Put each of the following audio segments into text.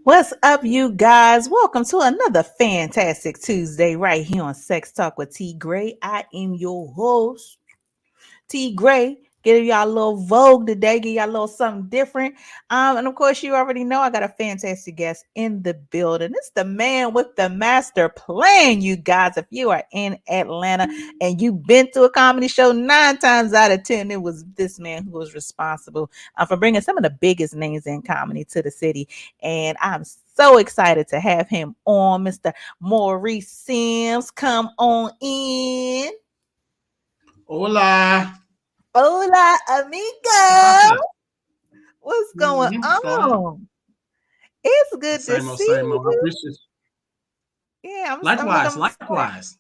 What's up, you guys? Welcome to another fantastic Tuesday right here on Sex Talk with T Gray. I am your host, T Gray. Give y'all a little Vogue today, give y'all a little something different. And of course, you already know I got a fantastic guest in the building. It's the man with the master plan, you guys. If you are in Atlanta and you've been to a comedy show 9 times out of 10, it was this man who was responsible for bringing some of the biggest names in comedy to the city. And I'm so excited to have him on, Mr. Maurice Sims. Come on in. Hola. Hola, amigo. What's going What's going on? on? It's good to Same old, see same old. I you. appreciate it. Yeah, Likewise, sorry. likewise.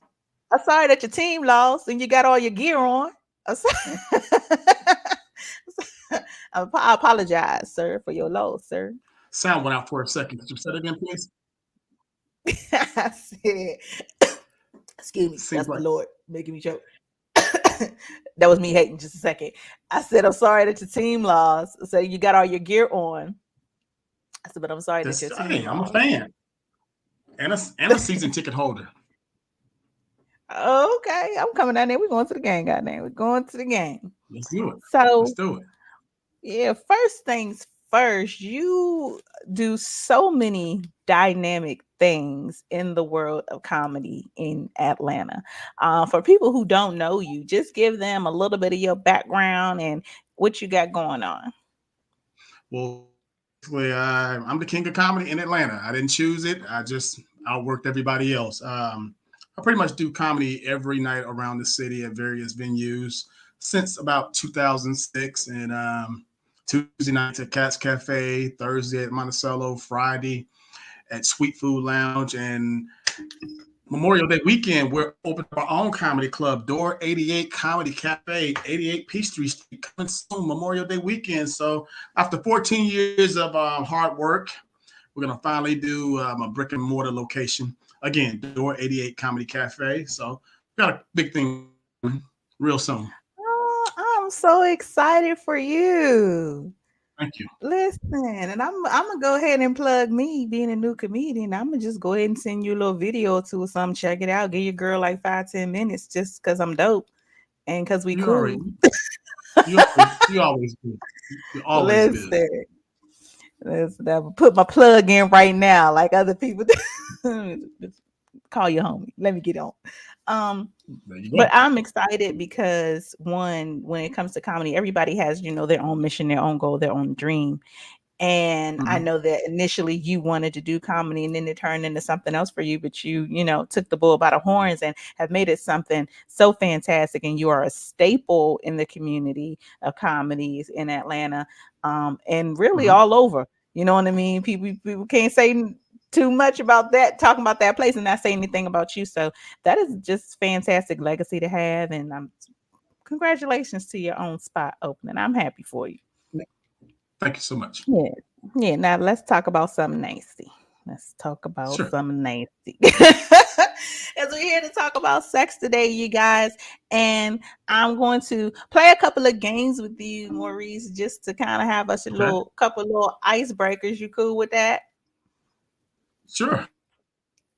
I'm sorry that your team lost and you got all your gear on. I'm sorry. I apologize, sir, for your loss, sir. Sound went out for a second. Could you say that again, please? I said, excuse me, Seems that's the like Lord making me choke. That was me hating just a second. I said, I'm sorry that your team lost. So you got all your gear on. I said, but I'm sorry that your this. team Hey, I'm a lost. fan and a season ticket holder. Okay, I'm coming down there. We're going to the game, goddamn. We're going to the game. Let's do it. Let's So, do it. yeah, first things first, you do so many dynamic things in the world of comedy in Atlanta. For people who don't know you, just give them a little bit of your background and what you got going on. Well, basically, I'm the king of comedy in Atlanta. I didn't choose it. I just outworked everybody else. I pretty much do comedy every night around the city at various venues since about 2006. And Tuesday nights at Cat's Cafe, Thursday at Monticello, Friday at Sweet Food Lounge, and Memorial Day weekend, we're opening our own comedy club, Door 88 Comedy Cafe, 88 Peachtree Street, coming soon, Memorial Day weekend. So after 14 years of hard work, we're going to finally do a brick and mortar location. Again, Door 88 Comedy Cafe. So we got a big thing real soon. Oh, I'm so excited for you. Thank you. Listen, and I'm gonna go ahead and plug me being a new comedian. I'm gonna just go ahead and send you a little video or two or something. Check it out. Give your girl like 5-10 minutes just because I'm dope and because we You already, cool. you always good. You're always good. Listen, listen, put my plug in right now, like other people do. Just call your homie. Let me get on. Um, There you but go. I'm excited because one, when it comes to comedy, everybody has, their own mission, their own goal, their own dream. And I Mhm. know that initially you wanted to do comedy and then it turned into something else for you, but you took the bull by the horns and have made it something so fantastic. And you are a staple in the community of comedies in Atlanta, and really Mhm. all over. You know what I mean? People can't say too much about that, talking about that place and not say anything about you. So that is just fantastic legacy to have. And congratulations to your own spot opening. I'm happy for you. Thank you so much. Yeah. Yeah. Now let's talk about something nasty. Let's talk about Sure. something nasty. As we're here to talk about sex today, you guys, and I'm going to play a couple of games with you, Maurice, just to kind of have us a Okay. little couple little icebreakers. You cool with that? Sure.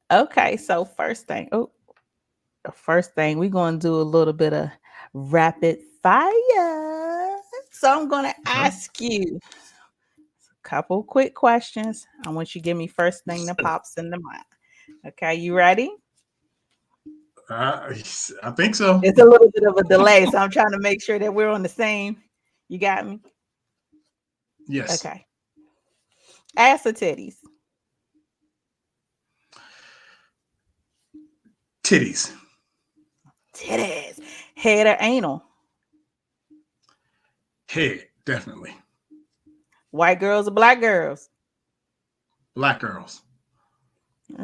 Okay, so first thing, we're gonna do a little bit of rapid fire. So I'm gonna Okay. ask you couple quick questions. I want you to give me first thing that Sure. pops in the mind. Okay, you ready? Uh, I think so. It's a little bit of a delay, so I'm trying to make sure that we're on the same. You got me? Yes. Okay. Ass or titties? Titties. Titties. Head or anal? Head, definitely. White girls or black girls? Black girls. Okay,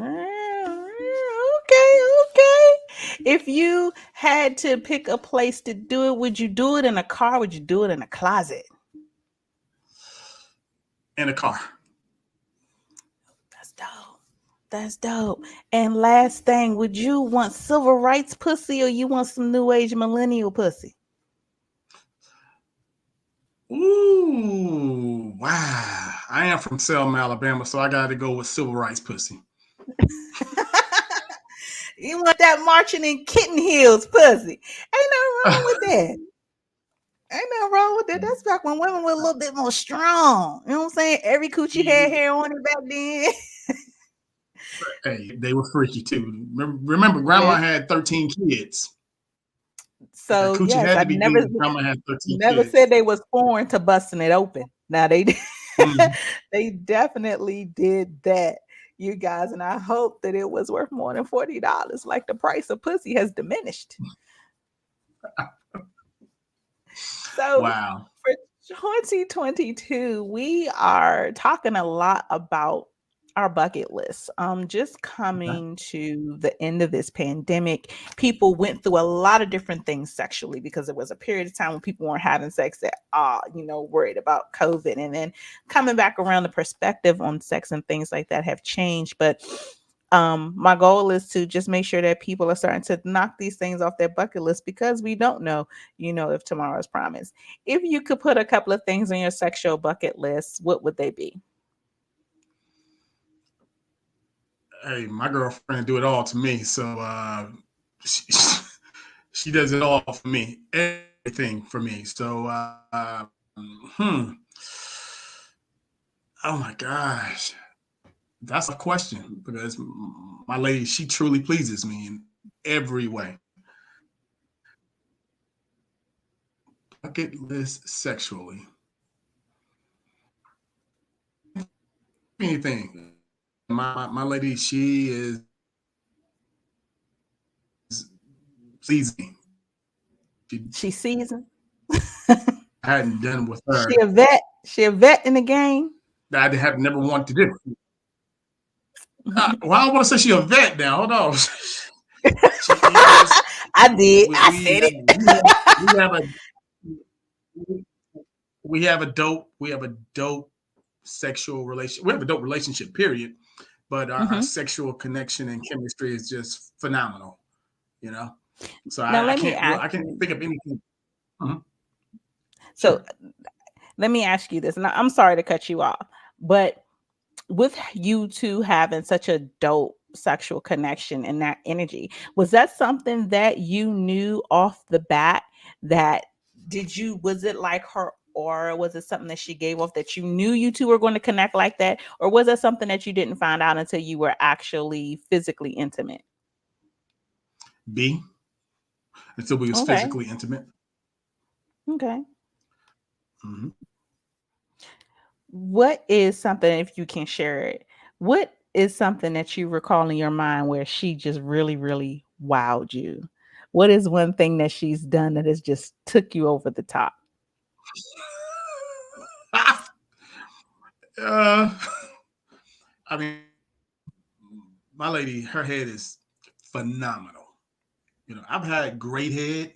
okay. If you had to pick a place to do it, would you do it in a car? Would you do it in a closet? In a car. That's dope. That's dope. And last thing, would you want civil rights pussy or you want some new age millennial pussy? Ooh, wow. I am from Selma, Alabama, so I got to go with civil rights pussy. You want that marching in kitten heels pussy. Ain't nothing wrong with that. Ain't nothing wrong with that. That's back when women were a little bit more strong. You know what I'm saying? Every coochie had hair on it back then. Hey, they were freaky too. Remember, grandma Listen, had 13 kids. That so coochie had yes, to I be good if grandma had 13 never kids. said they was foreign to busting it open. Now they Mhm. they definitely did that, you guys, and I hope that it was worth more than $40. Like the price of pussy has diminished. So Wow. for 2022, we are talking a lot about our bucket list. Just Okay. coming to the end of this pandemic, people went through a lot of different things sexually because there was a period of time when people weren't having sex at all, worried about COVID. And then coming back around, the perspective on sex and things like that have changed. But my goal is to just make sure that people are starting to knock these things off their bucket list because we don't know, if tomorrow's promised. If you could put a couple of things on your sexual bucket list, what would they be? Hey, my girlfriend do it all to me, so she, she does it all for me, everything for me. So, oh my gosh, that's a question because my lady, she truly pleases me in every way. Bucket list sexually, anything. My lady, she is pleasing. She, She seasoned. I hadn't done with She her a vet. She a vet in the game. that I have never wanted to do. Well, I don't want to say she a vet now. Hold on. She is. I did. We, I we said have it. we have a we have a dope sexual relation. We have a dope relationship. Period. But our Mhm. sexual connection and chemistry is just phenomenal. You know. So Now I let me can't ask I can't you. think of anything. Mhm. So Sure. let me ask you this, and I'm sorry to cut you off, but with you two having such a dope sexual connection and that energy, was that something that you knew off the bat? That was it like her aura? Was it something that she gave off that you knew you two were going to connect like that? Or was that something that you didn't find out until you were actually physically intimate? B until we was Okay. physically intimate. Okay. Hmm. What is something, if you can share it, what is something that you recall in your mind where she just really, really wowed you? What is one thing that she's done that has just took you over the top? uh, I mean, my lady, her head is phenomenal. You know, I've had great head,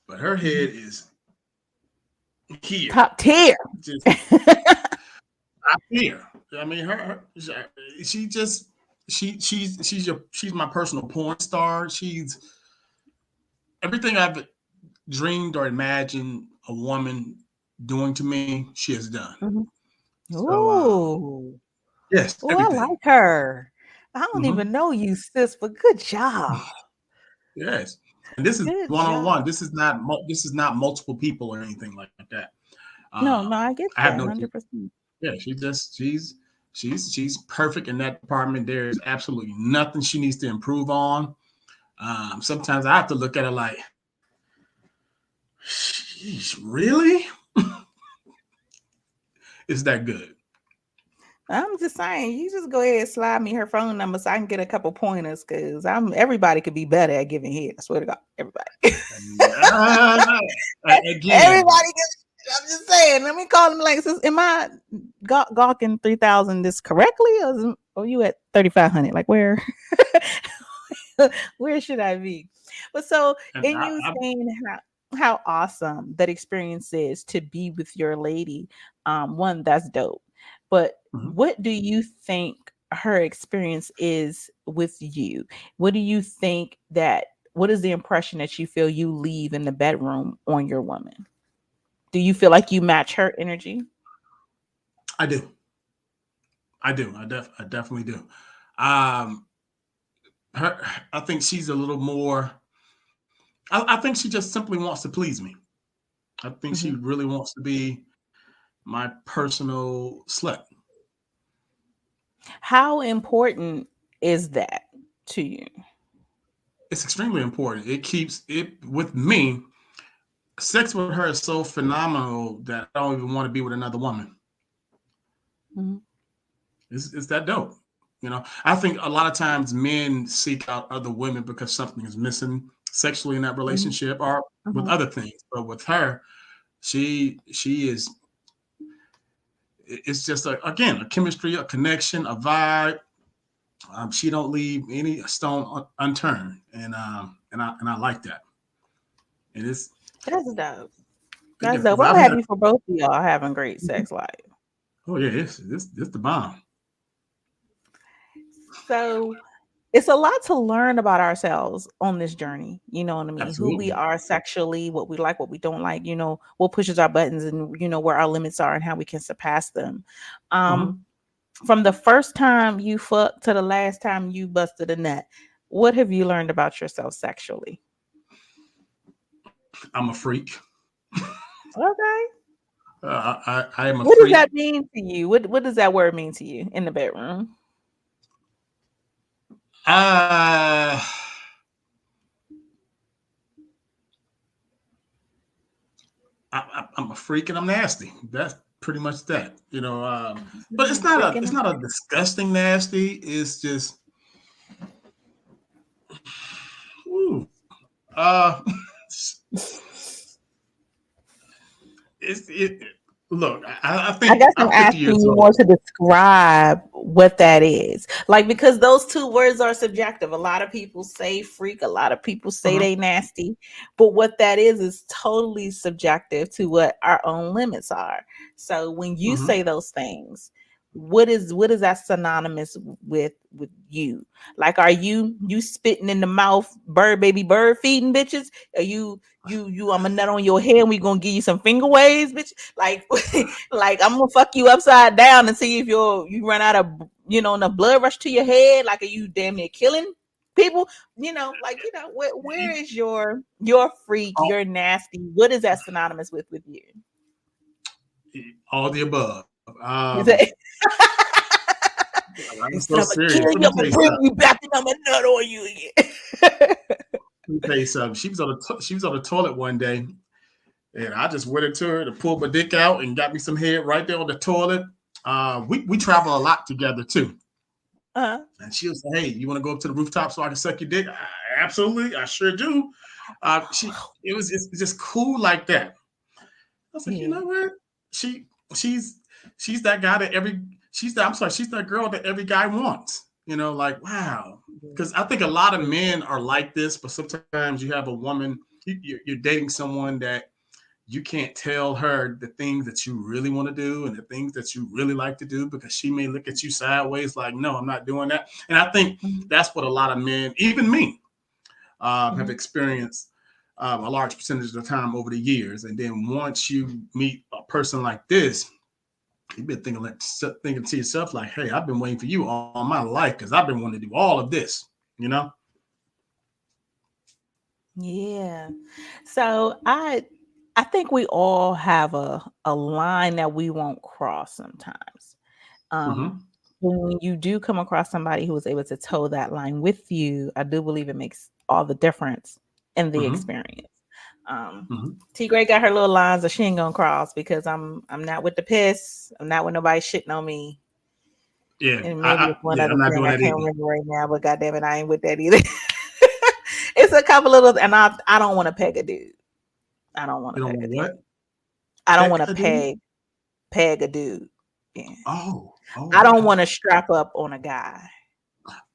but her Mhm. head is here, Top tier. just up here. I mean, she just she's my personal porn star. She's everything I've dreamed or imagined a woman doing to me. She has done. Mhm. So Ooh. yes, Oh, I everything. like her. I don't Hmm. even know you, sis, but good job. Yes, and this is Good one on one. job. This is not multiple people or anything like that. No, no, I get I have that no. 100%. Yeah, she's perfect in that department. There is absolutely nothing she needs to improve on. Sometimes I have to look at her like, she's really? It's that good. I'm just saying, you just go ahead and slide me her phone number so I can get a couple pointers because I'm everybody could be better at giving head. I swear to God, everybody. Uh, again, Everybody gets. I'm just saying. Let me call them like, am I gawking 3,000 this correctly, or you at 3,500? Like where, where should I be? But so and in you saying how awesome that experience is to be with your lady, one that's dope. But mhm. what do you think her experience is with you? What do you think that? What is the impression that you feel you leave in the bedroom on your woman? Do you feel like you match her energy? I do. I do. I definitely do. Um, her, I think she's a little more. I think she just simply wants to please me. I think she Mhm. really wants to be my personal slut. How important is that to you? It's extremely important. It keeps it with me. Sex with her is so phenomenal that I don't even want to be with another woman. Mhm. It's that dope. I think a lot of times men seek out other women because something is missing sexually in that Mhm. relationship or with Mhm. other things. But with her, she is it's just again a chemistry, a connection, a vibe. She don't leave any stone unturned, and I like that. And it's That's dope. That's yeah, dope. because I'm I've had happy for both of y'all having great sex life. oh yeah, it's the bomb. So it's a lot to learn about ourselves on this journey. You know what I mean? Who we Absolutely. are sexually, what we like, what we don't like, what pushes our buttons and where our limits are and how we can surpass them. Um, Hmm. from the first time you fucked to the last time you busted a nut, what have you learned about yourself sexually? I'm a freak. Okay. I am a What does freak. that mean to you? What does that word mean to you in the bedroom? Uh, I'm a freak and I'm nasty. That's pretty much that. But it's not a Freaking it's not a disgusting nasty. It's just ooh, uh, it's it. Look, I I think guess I'm I'm 50 asking years you more old. to describe what that is. Like, because those two words are subjective. A lot of people say freak, a lot of people say Uh-huh. they nasty, but what that is totally subjective to what our own limits are. So when you Hmm. say those things, what is that synonymous with you? Like, are you spitting in the mouth, bird baby bird feeding bitches? Are you I'm a nut on your head and we gonna give you some finger waves, bitch? Like like I'm gonna fuck you upside down and see if you run out of enough blood rush to your head. Like, are you damn near killing people? Where is your freak, All, your nasty? What is that synonymous with you? all the above. You say I'm so instead I'm gonna serious. kill Let you, me I'm tell gonna you bring something. you back and I'm gonna nut on you again. Let me tell you something. She was on the toilet one day, and I just went into her to pull my dick out and got me some head right there on the toilet. We travel a lot together too. uh-huh. And she was like, "Hey, you want to go up to the rooftop so I can suck your dick?" Absolutely, I sure do. It's just cool like that. I was like, you Yeah. know what? She she's she's that guy that every she's that girl that every guy wants. Like wow. Because I think a lot of men are like this, but sometimes you have a woman, you're dating someone that you can't tell her the things that you really want to do and the things that you really like to do because she may look at you sideways like, no, I'm not doing that. And I think Mhm. that's what a lot of men, even me, have Mhm. experienced a large percentage of the time over the years. And then once you meet a person like this, you've been thinking to yourself like, hey, I've been waiting for you all my life because I've been wanting to do all of this, you know? Yeah. So I think we all have a line that we won't cross sometimes. Um Mm-hmm. when you do come across somebody who is able to toe that line with you, I do believe it makes all the difference in the Mm-hmm. experience. Um Mm-hmm. T Gray got her little lines that she ain't gonna cross because I'm not with the piss. I'm not with nobody shitting on me. Yeah. And maybe it's one Yeah, other I'm not thing doing I that can't either. remember right now, but goddamn it, I ain't with that either. It's a couple of those, and I don't want to peg a dude. I don't want to You don't peg a want dude. what? I don't want Peck to a dude? peg a dude. Yeah. Oh, I don't okay. want to strap up on a guy.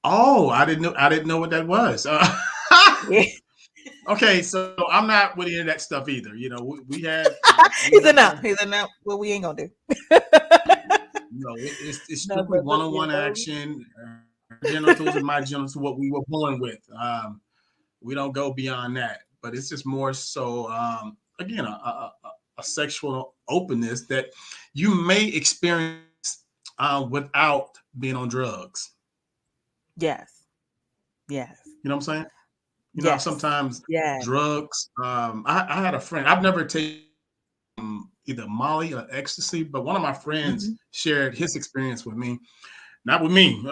Oh, I didn't know what that was. Yeah. Okay, so I'm not with any of that stuff either. We He's have enough. He's enough. What we ain't gonna do. it's No, strictly you one-on-one know. action. Her genitals and my genitals, what we were born with. We don't go beyond that, but it's just more so again a sexual openness that you may experience without being on drugs. Yes. Yes. You know what I'm saying? Yes. Sometimes Yes. drugs. I had a friend. I've never taken either Molly or ecstasy, but one of my friends Mhm. shared his experience with me. Not with me.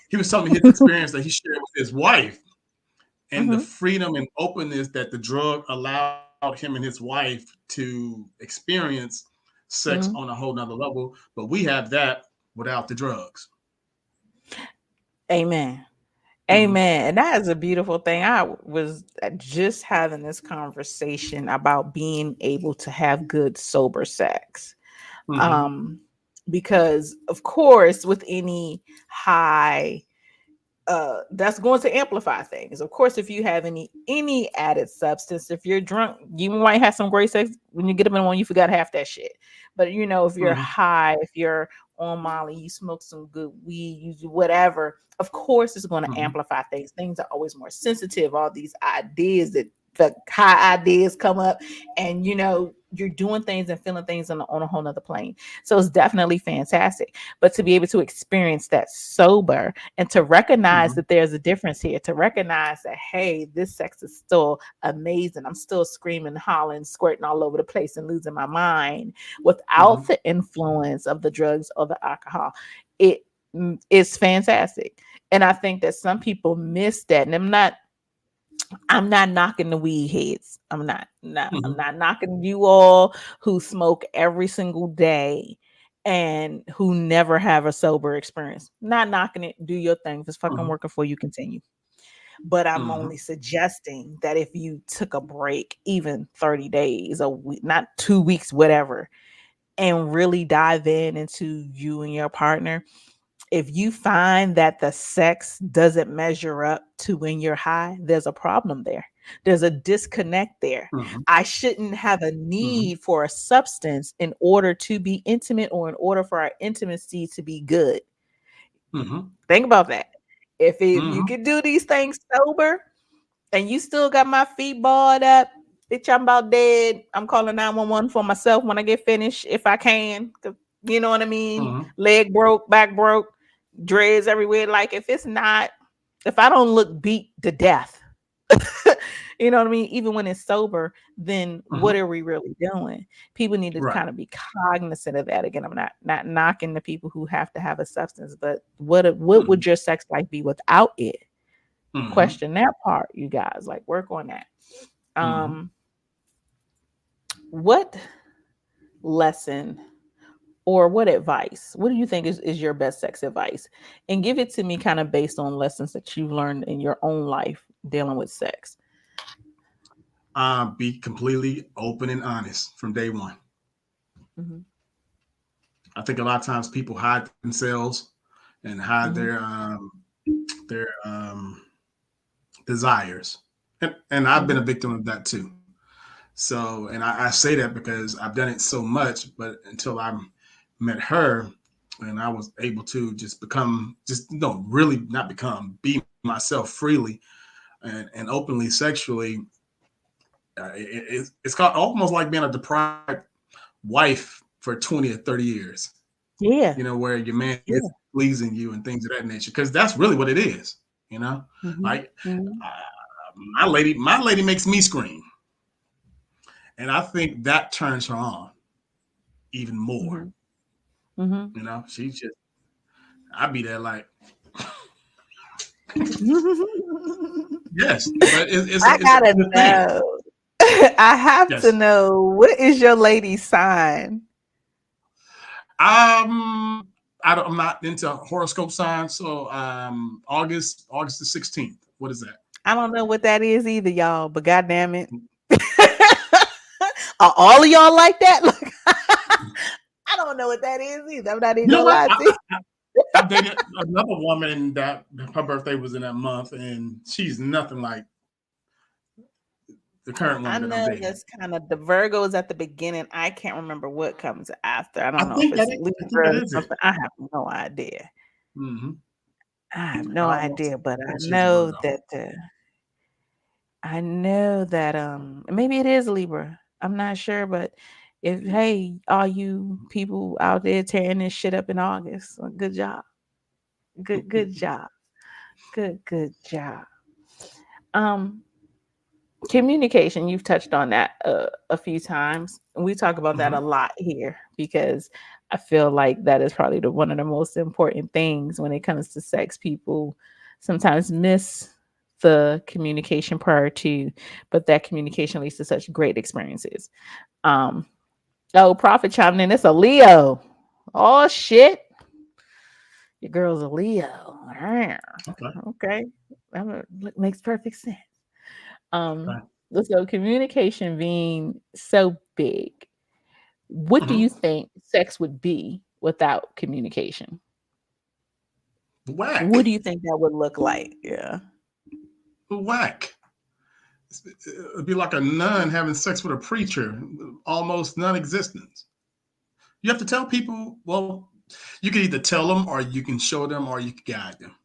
He was telling me his experience that he shared with his wife and the Mhm. freedom and openness that the drug allowed him and his wife to experience sex on a Mhm. whole nother level. But we have that without the drugs. Amen. Mm-hmm. Amen. And that is a beautiful thing. I was just having this conversation about being able to have good sober sex. Mm-hmm. Um, because of course, with any high that's going to amplify things. Of course, if you have any added substance, if you're drunk, you might have some great sex. When you get up in the morning, you forgot half that shit. But if you're Mm-hmm. high, if you're on Molly, you smoke some good weed, you do whatever. Of course, it's going to Mm-hmm. amplify things. Things are always more sensitive. All these ideas that the high ideas come up, and you're doing things and feeling things on a whole nother plane. So it's definitely fantastic. But to be able to experience that sober and to recognize Mm-hmm. that there's a difference here, to recognize that, hey, this sex is still amazing. I'm still screaming, hollering, squirting all over the place and losing my mind Mm-hmm. without the influence of the drugs or the alcohol. It is fantastic. And I think that some people miss that. And I'm not knocking the weed heads. I'm Mm-hmm. not knocking you all who smoke every single day and who never have a sober experience. Not knocking it. Do your thing. If it's fucking Mm-hmm. working for you, continue. But I'm Mm-hmm. only suggesting that if you took a break, even 30 days, a week, not 2 weeks, whatever, and really dive into you and your partner, if you find that the sex doesn't measure up to when you're high, there's a problem there. There's a disconnect there. Mm-hmm. I shouldn't have a Mm-hmm. need for a substance in order to be intimate or in order for our intimacy to be good. Mm-hmm. Think about that. If you Mm-hmm. can do these things sober and you still got my feet balled up, bitch, I'm about dead. I'm calling 911 for myself when I get finished if I can. 'Cause you know what I mean? Mm-hmm. Leg broke, back broke, dreads everywhere. Like if I don't look beat to death, you know what I mean? Even when it's sober, then what Mm-hmm. are we really doing? People need to Right. kind of be cognizant of that. Again, I'm not knocking the people who have to have a substance, but what Mm-hmm. would your sex life be without it? Mm-hmm. Question that part, you guys. Like work on that. Mm-hmm. Um, what lesson or what advice? What do you think is your best sex advice? And give it to me kind of based on lessons that you've learned in your own life dealing with sex. Be completely open and honest from day one. Mm-hmm. I think a lot of times people hide themselves and hide Mm-hmm. their desires, and I've been Mm-hmm. a victim of that too. So, and I say that because I've done it so much, but until I met her, and I was able to just become, just no, really not become, be myself freely and openly sexually. It's called almost like being a deprived wife for 20 or 30 years, Yeah. where your man Yeah. is pleasing you and things of that nature. Because that's really what it is, you know. Mm-hmm. Like Mm-hmm. my lady makes me scream, and I think that turns her on even more. Mm-hmm. Mm-hmm. She just I be there like yes, but I it's a gotta good thing. know. I have to Yes. know, what is your lady's sign? I'm not into horoscope signs, so August the 16th. What is that? I don't know what that is either, y'all, but goddamn it. Are all of y'all like that? Like, I don't know what that is either. I'm not even You know gonna what? lie to you. I've dated another woman that her birthday was in that month, and she's nothing like the current woman I that I'm know dating. that's kind of the Virgos at the beginning. I can't remember what comes after. I I don't know if think it's I think that Libra or is it. something. I have no idea. Mm-hmm. I have I no almost idea, but think she's a Virgo. I know that maybe it is Libra. I'm not sure, but if hey, all you people out there tearing this shit up in August, good job. Good job. Good job. Um Communication, you've touched on that a few times. We talk about that a Hmm. lot here because I feel like that is probably one of the most important things when it comes to sex. People sometimes miss the communication prior to, but that communication leads to such great experiences. Um, oh, Prophet chiming in. It's a Leo. Oh shit, your girl's a Leo. Okay. Okay, makes perfect sense. Um, Okay. so communication being so big, what do Hmm. you think sex would be without communication? What Whack. do you think that would look like? Yeah. Whack. It'd be like a nun having sex with a preacher, almost non-existence. You have to tell people. Well, you can either tell them, or you can show them, or you can guide them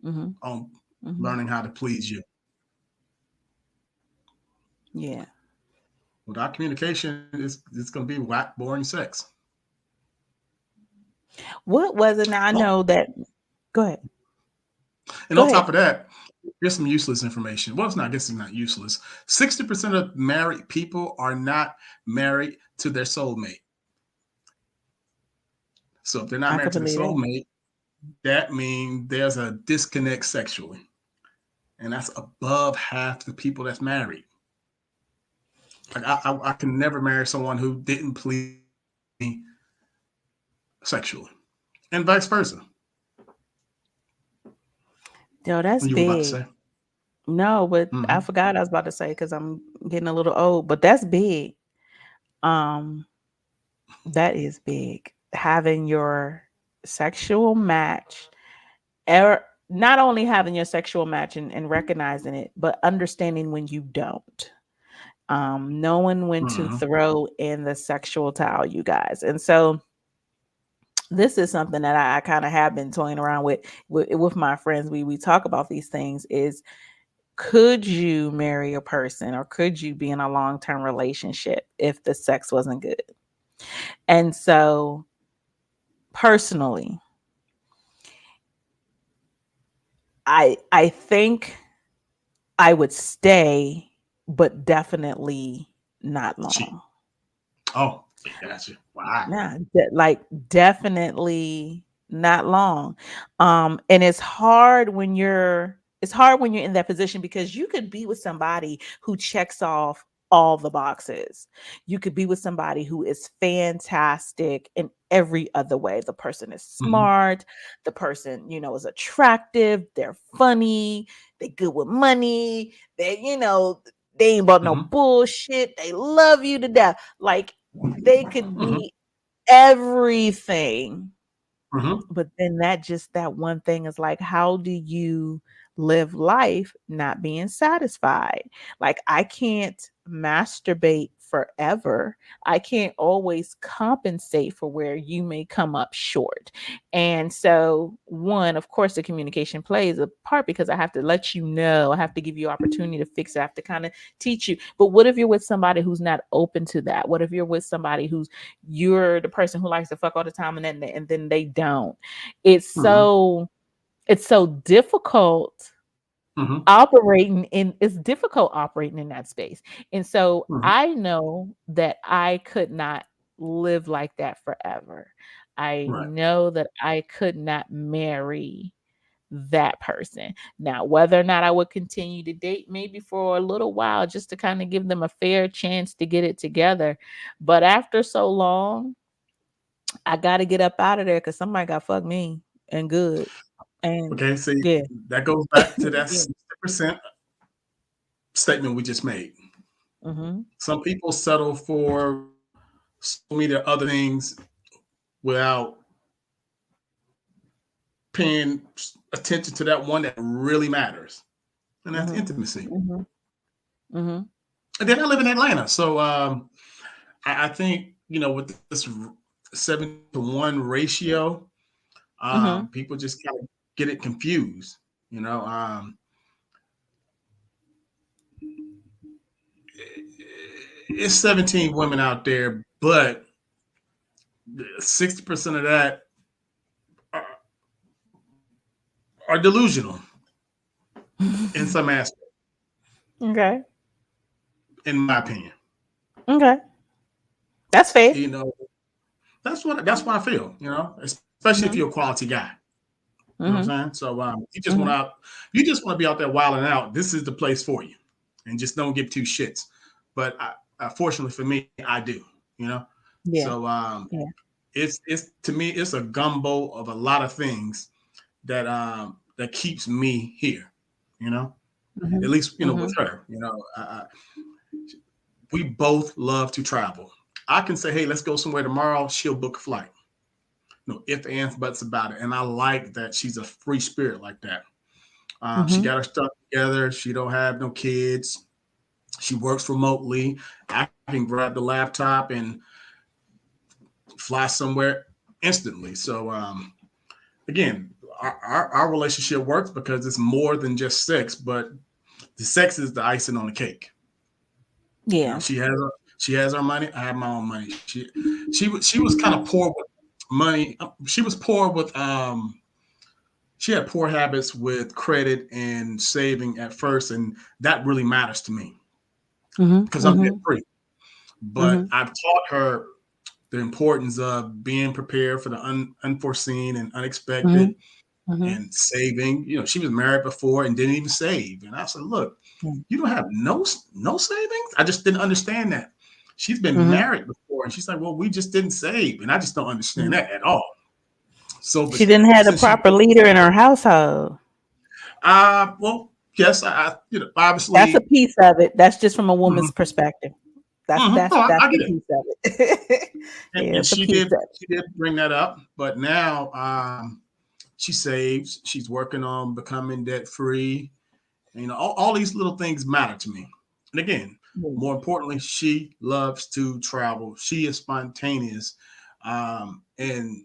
Mhm. on Mhm. learning how to please you. Yeah. Without communication, it's going to be whack, boring sex. What was it? Now I Oh, know that. Go ahead. and Go on ahead. top of that, here's some useless information. Well, it's not. I guess it's not useless. 60% of married people are not married to their soulmate. So if they're not I married could to their believe that. soulmate, that means there's a disconnect sexually, and that's above half the people that's married. Like I can never marry someone who didn't please me sexually, and vice versa. Yo, that's You were about to big. say. No, but I Mm-hmm. forgot I was about to say because I'm getting a little old. But that's big. Um, that is big. Having your sexual match not only having your sexual match and recognizing it, but understanding when you don't. Knowing when to Mm-hmm. throw in the sexual towel, you guys. And so this is something that I kind of have been toying around with my friends. We talk about these things is could you marry a person or could you be in a long-term relationship if the sex wasn't good? And so personally, I think I would stay, but definitely not Cheap. long. Oh, gotcha. Wow. Nah, like definitely not long. And it's hard when you're in that position because you could be with somebody who checks off all the boxes. You could be with somebody who is fantastic in every other way. The person is Mm-hmm. smart, the person, is attractive, they're funny, they good with money, they ain't about no Mm-hmm. bullshit. They love you to death. Like they could Mm-hmm. be everything. Mm-hmm. But then that one thing is like, how do you live life not being satisfied? Like, I can't masturbate forever. I can't always compensate for where you may come up short. And so, one, of course, the communication plays a part because I have to let you know, I have to give you opportunity to fix it, I have to kind of teach you. But what if you're with somebody who's not open to that? What if you're with somebody who's you're the person who likes to fuck all the time and then they don't? It's Mm-hmm. so it's so difficult Mm-hmm. operating in that space. And so Mm-hmm. I know that I could not live like that forever. I Right. know that I could not marry that person. Now, whether or not I would continue to date maybe for a little while just to kind of give them a fair chance to get it together. But after so long, I got to get up out of there because somebody got fuck me and good. And Okay. See, yeah. that goes back to that Yeah. 60% statement we just made. Mhm. Some people settle for social media, other things, without paying attention to that one that really matters, and that's Mhm. intimacy. Mhm. Mhm. And then I live in Atlanta, so I think with this 7-to-1 ratio, Mhm. people just kind of get it confused. You know, um, it's 17 women out there, but 60% of that are, are delusional in some aspect, Okay. in my opinion. Okay. That's fair. You know, that's what I feel. Especially if you're a Mm-hmm. quality guy. You know what I'm Mm-hmm. saying? So Mm-hmm. you just want to be out there wilding out. This is the place for you, and just don't give two shits. But fortunately for me, I do. You know, Yeah. so Yeah. it's to me it's a gumbo of a lot of things that keeps me here. You know, Mm-hmm. at least Mm-hmm. with her. We both love to travel. I can say, hey, let's go somewhere tomorrow. She'll book a flight. No if ands buts about it, and I like that she's a free spirit like that. She Mm-hmm. got her stuff together. She don't have no kids. She works remotely. I can grab the laptop and fly somewhere instantly. So again, our relationship works because it's more than just sex, but the sex is the icing on the cake. Yeah. She has her money. I have my own money. She was kind of poor with money. She was poor with she had poor habits with credit and saving at first, and that really matters to me Mm-hmm. because I'm debt Mm-hmm. free. But Mm-hmm. I've taught her the importance of being prepared for the unforeseen and unexpected Mm-hmm. Mm-hmm. and saving. She was married before and didn't even save. And I said, look, you don't have no savings? I just didn't understand that. She's been Mm-hmm. married before, and she's like, well, we just didn't save. And I just don't understand Mm-hmm. that at all. So, but She didn't have the since she, proper leader in her household. well, yes, That's a obviously, piece of it. That's just from a woman's mhm, perspective. That's mhm. that's No, that's I a get it. piece of it. Yeah, And it's a piece of she did bring that up, but now she saves. She's working on becoming debt free. All these little things matter to me. And again, it. more importantly, she loves to travel. She is spontaneous, and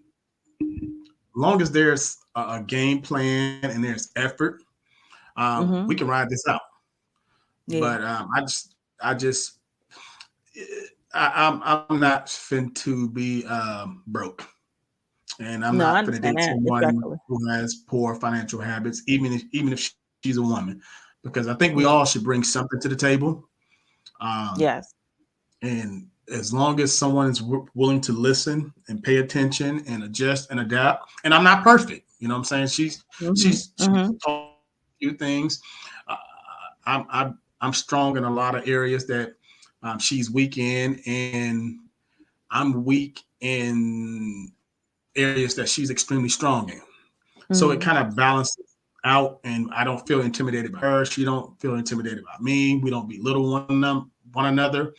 long as there's a game plan and there's effort, we Mm-hmm. can ride this out. Yeah. But I just, I'm not fin to be broke, and I'm No, I not going to understand date that. someone Exactly. who has poor financial habits, even if she's a woman, because I think we all Yeah. should bring something to the table. Um, Yes. and as long as someone is willing to listen and pay attention and adjust and adapt, and I'm not perfect, what I'm saying. Mm-hmm. She's Mm-hmm. taught me a few things. Uh, I'm strong in a lot of areas that she's weak in, and I'm weak in areas that she's extremely strong in. So it kind of Mm-hmm. balances out, and I don't feel intimidated by her. She don't feel intimidated by me. We don't belittle one another.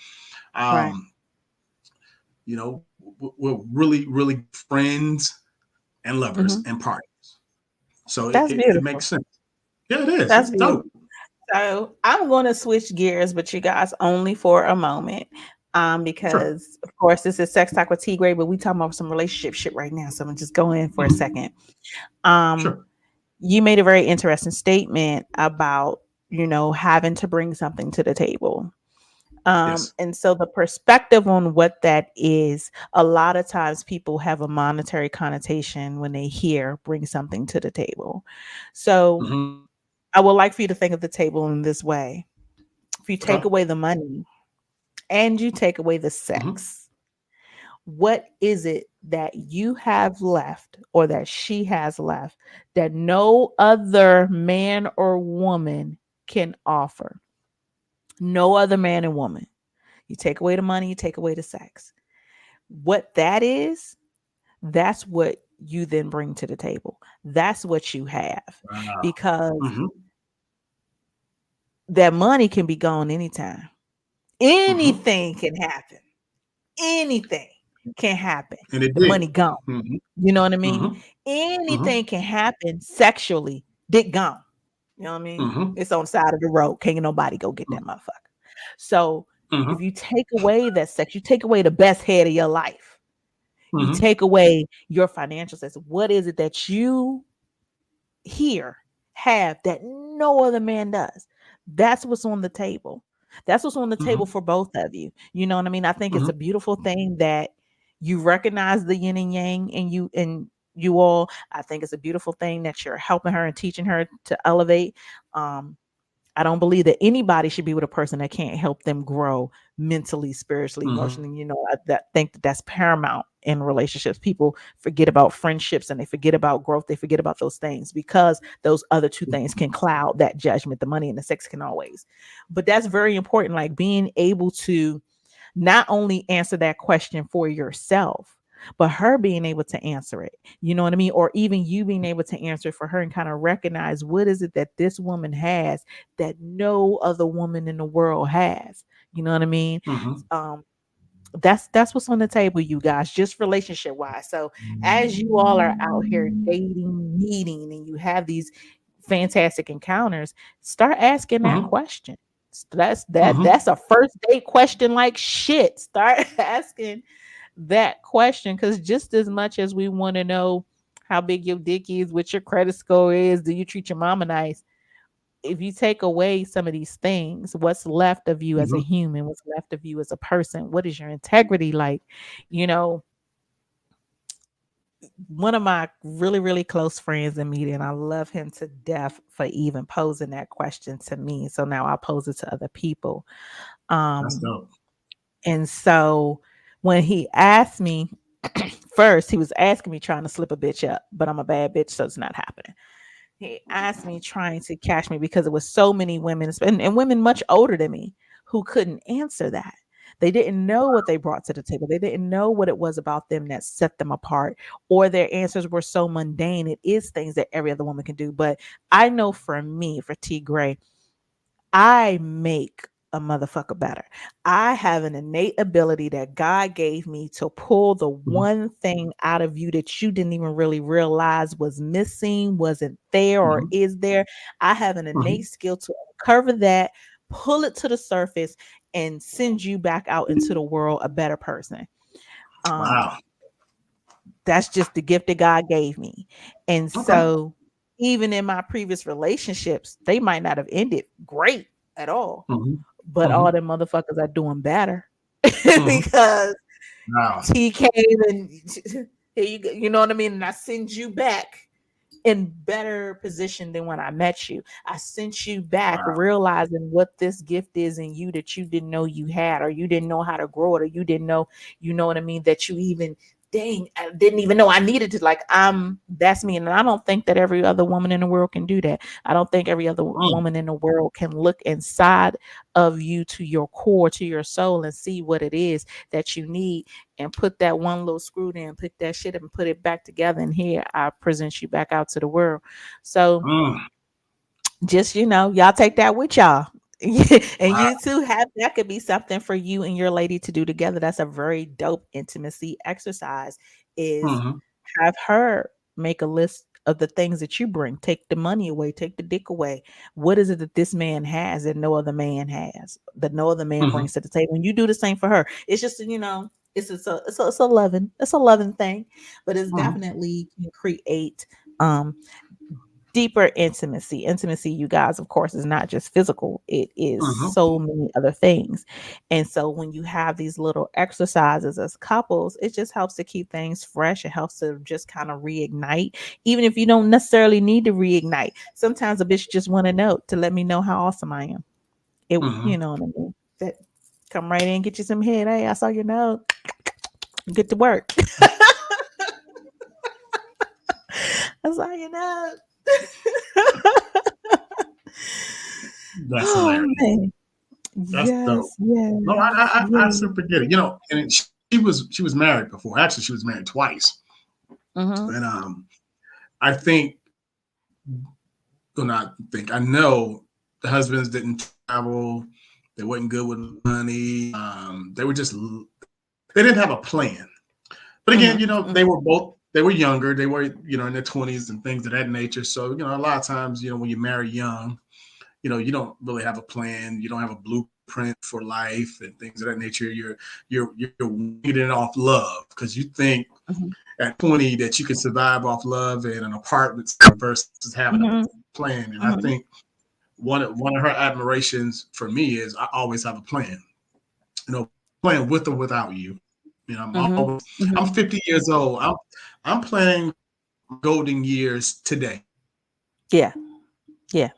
Right. Um, we're really, really good friends and lovers Mm-hmm. and partners. So That's it makes beautiful. sense. Yeah, it is. That's It's dope. beautiful. So I'm going to switch gears, but you guys only for a moment. Sure. Because of course this is sex talk with T Gray, but we talking about some relationship shit right now. So I'm gonna just go in for a Mhm. second. Um, Sure. you made a very interesting statement about, having to bring something to the table. Yes. And so the perspective on what that is, a lot of times people have a monetary connotation when they hear bring something to the table. So Hmm. I would like for you to think of the table in this way. If you Okay. take away the money and you take away the Hmm. sex, what is it that you have left or that she has left that no other man or woman can offer? No other man and woman. You take away the money, you take away the sex. What that is, that's what you then bring to the table. That's what you have Wow. because Hmm. that money can be gone anytime. Hmm. Anything can happen. Anything can happen. And it The did. money gone. Hmm. You know what I mean? Hmm. Hmm. Anything can happen sexually. Dick gone. You know what I mean? Hmm. It's on the side of the road. Can't nobody go get that motherfucker. So Hmm. if you take away that sex, you take away the best head of your life. You Hmm. take away your financial status. What is it that you here have that no other man does? That's what's on the table. That's what's on the table Mm-hmm. for both of you. You know what I mean? I think it's a Mm-hmm. beautiful thing that you recognize the yin and yang and you all. I think it's a beautiful thing that you're helping her and teaching her to elevate. Um, I don't believe that anybody should be with a person that can't help them grow mentally, spiritually, Mm-hmm. emotionally. I think that that's paramount in relationships. People forget about friendships and they forget about growth. They forget about those things because those other two things can cloud that judgment. The money and the sex can always. But that's very important. Like being able to not only answer that question for yourself, but her being able to answer it. You know what I mean? Or even you being able to answer it for her and kind of recognize what is it that this woman has that no other woman in the world has. You know what I mean? Mm-hmm. Um, that's what's on the table, you guys, just relationship wise. So as you all are out here dating, meeting, and you have these fantastic encounters, start asking that Mm-hmm. question. That's Mm-hmm. a first date question like shit. Start asking that question because just as much as we want to know how big your dick is, what your credit score is, do you treat your mama nice? If you take away some of these things, what's left of you as a Mm-hmm. human, what's left of you as a person, what is your integrity like? You know, one of my really, really close friends in media, and I love him to death for even posing that question to me. So now I pose it to other people. That's Um, dope. and so when he asked me, first, he was asking me trying to slip a bitch up, but I'm a bad bitch, so it's not happening. He asked me trying to catch me because it was so many women and women much older than me who couldn't answer that. They didn't know what they brought to the table. They didn't know what it was about them that set them apart, or their answers were so mundane. It is things that every other woman can do. But I know for me, for T Gray, I make a motherfucker better. I have an innate ability that God gave me to pull the Mm-hmm. one thing out of you that you didn't even really realize was missing, wasn't there, or Mm-hmm. is there. I have an innate skill to uncover that, pull it to the surface, and send you back out into the world a better person. Um, Wow. that's just the gift that God gave me. And Okay. so, even in my previous relationships, they might not have ended great at all, Mm-hmm. but all Mm-hmm. them motherfuckers are doing better Mm-hmm. because Wow. T came and here you go, you know what I mean? And I send you back in better position than when I met you. I sent you back Wow. realizing what this gift is in you that you didn't know you had, or you didn't know how to grow it, or you didn't know, you know what I mean, that you even dang, I didn't even know I needed to. Like, that's me. And I don't think that every other woman in the world can do that. I don't think every other Mm. woman in the world can look inside of you to your core, to your soul, and see what it is that you need and put that one little screw in, pick that shit up and put it back together. And here I present you back out to the world. So Mm. just, y'all take that with y'all. And Wow. you too have that could be something for you and your lady to do together. That's a very dope intimacy exercise is Mm-hmm. have her make a list of the things that you bring. Take the money away, take the dick away. What is it that this man has that no other man has, that no other man Mm-hmm. brings to the table? And you do the same for her. It's just, it's a loving thing, but it's Mm-hmm. definitely can create um deeper intimacy. You guys, of course, is not just physical, it is Mm-hmm. so many other things. And so when you have these little exercises as couples, it just helps to keep things fresh. It helps to just kind of reignite, even if you don't necessarily need to reignite. Sometimes a bitch just want to know to let me know how awesome I am. It Mm-hmm. You know what I mean? That come right in, get you some head. Hey, I saw your note, get to work. I saw your note. That's Oh hilarious. man. That's dope. Yes, No, yes, I yes. super get it. And she was married before. Actually, she was married twice. Mhm, And I think, well, not think, I know the husbands didn't travel. They wasn't good with money. They were just they didn't have a plan. But again, mhm, mhm, they were younger. They were, in their 20s and things of that nature. So, a lot of times, when you marry young, you don't really have a plan. You don't have a blueprint for life and things of that nature. You're winging it off love because you think mhm, at 20 that you can survive off love in an apartment versus having a mhm, plan. And I mhm, think one of her admirations for me is I always have a plan. Playing with or without you. Mm-hmm. I'm Mm-hmm. 50 years old. I'm planning my golden years today. Yeah. Yeah.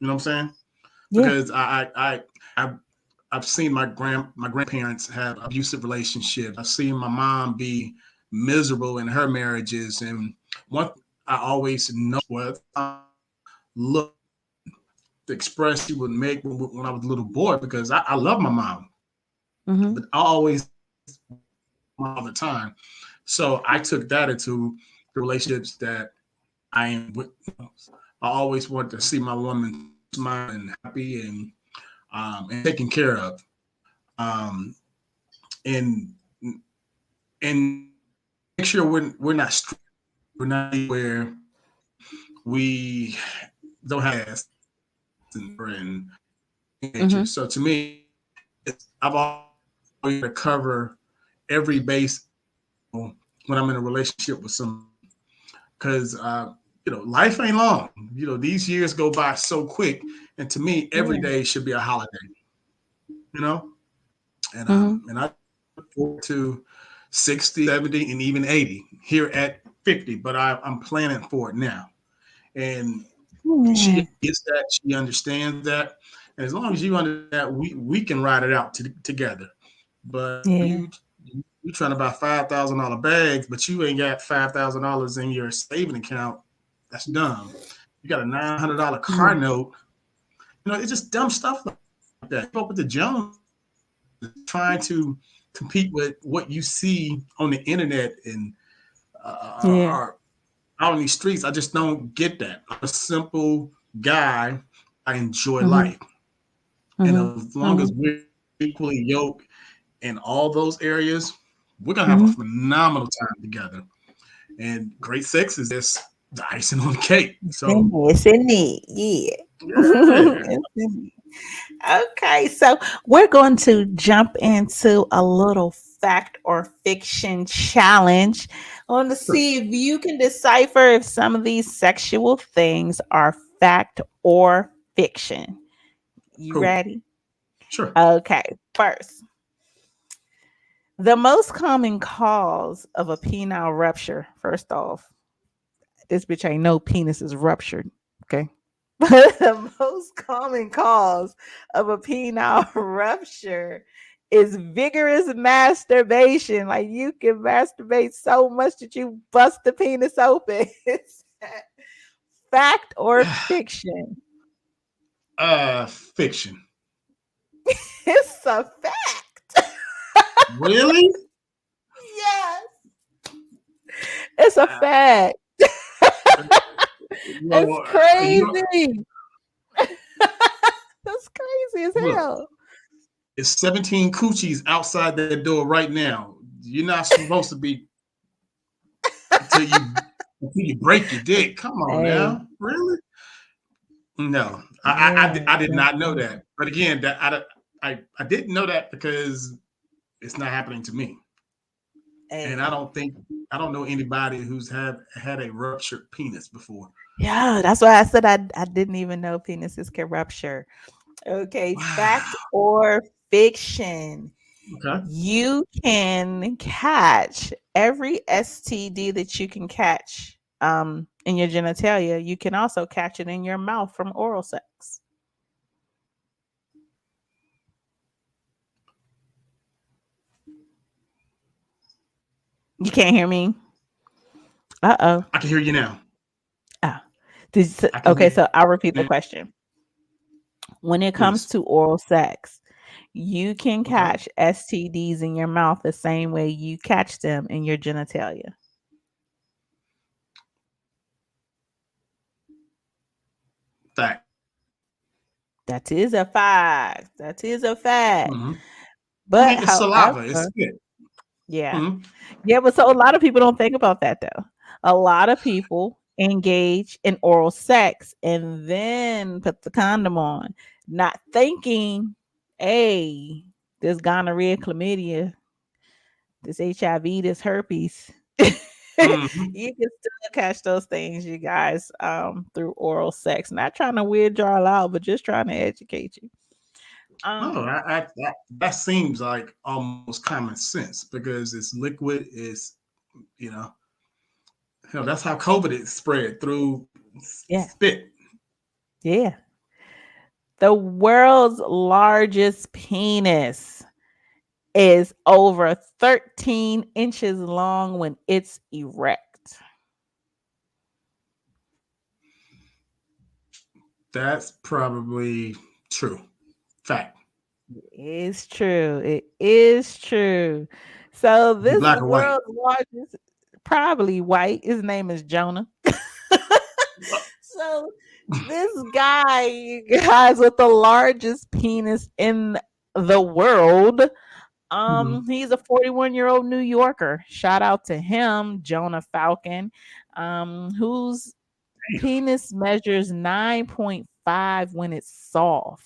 You know what I'm saying? Yeah. Because I've I've seen my grandparents have abusive relationships. I've seen my mom be miserable in her marriages, and one I always know was look the express she would make when I was a little boy because I love my mom, Mm-hmm. but I always all the time. So I took that into the relationships that I am with. I always want to see my woman smiling and happy and taken care of. Um, and and make sure we're not we're not where we don't have and nature. Mm-hmm. So to me, I've always to cover every base when I'm in a relationship with someone because life ain't long. These years go by so quick, and to me, every Yeah. day should be a holiday. You know, Mm-hmm. and I look forward to 60, 70, and even 80 here at 50, but I'm planning for it now. And she Yeah. gets that, she understands that. And as long as you understand that, we can ride it out together. But Yeah. you trying to buy $5,000 bags, but you ain't got $5,000 in your saving account. That's dumb. You got a $900 car Yeah. note. It's just dumb stuff like that. Keep up with the Jones, trying to compete with what you see on the internet and Yeah. are out on these streets. I just don't get that. I'm a simple guy. I enjoy Mm-hmm. life, and Mm-hmm. as long as Mm-hmm. we're equally yoked in all those areas, we're gonna have a Mm-hmm. phenomenal time together. And great sex is just the icing on the cake. So It's in it. Yeah. yeah, It's in it. Okay, so we're going to jump into a little fact or fiction challenge. I want to sure, see if you can decipher if some of these sexual things are fact or fiction. You cool, ready? sure. Okay, first, the most common cause of a penile rupture, first off, this bitch ain't no penis is ruptured. Okay. The most common cause of a penile rupture is vigorous masturbation. Like you can masturbate so much that you bust the penis open. Fact or fiction? Fiction. It's a fact. Really? Yes, it's a Uh, fact. It's well, crazy. That's crazy as look, hell. it's 17 coochies outside that door right now. You're not supposed to be until you until you break your dick. Come on Hey, now, really? No, yeah, I did that's not know that. But again, that I didn't know that because it's not happening to me, and hey. I don't know anybody who's had a ruptured penis before. Yeah, that's why I said I didn't even know penises can rupture. Okay, fact Wow. or fiction? Okay. You can catch every STD that you can catch in your genitalia. You can also catch it in your mouth from oral sex. You can't hear me? Uh-oh. I can hear you now. Oh. I can Okay, hear so I'll repeat the you. question. When it comes Please. to oral sex, you can Okay. catch STDs in your mouth the same way you catch them in your genitalia. Fact. That is a fact. That is a fact. Hmm. I But mean, it's saliva. It's however, spit. yeah. Hmm. Yeah, but so a lot of people don't think about that though. A lot of people engage in oral sex and then put the condom on, not thinking, hey, this gonorrhea, chlamydia, this HIV, this herpes. Hmm. You can still catch those things, you guys, through oral sex. Not trying to weird y'all out, but just trying to educate you. No, Um, that seems like almost common sense because it's liquid. It's you know, hell, that's how COVID is spread through yeah, spit. yeah. The world's largest penis is over 13 inches long when it's erect. That's probably true. Fact. It's true. It is true. So Be this black or white. world's largest, probably white. His name is Jonah. So this guy, you guys, with the largest penis in the world, Mhm. he's a 41-year-old New Yorker. Shout out to him, Jonah Falcon, whose penis measures 9.5 when it's soft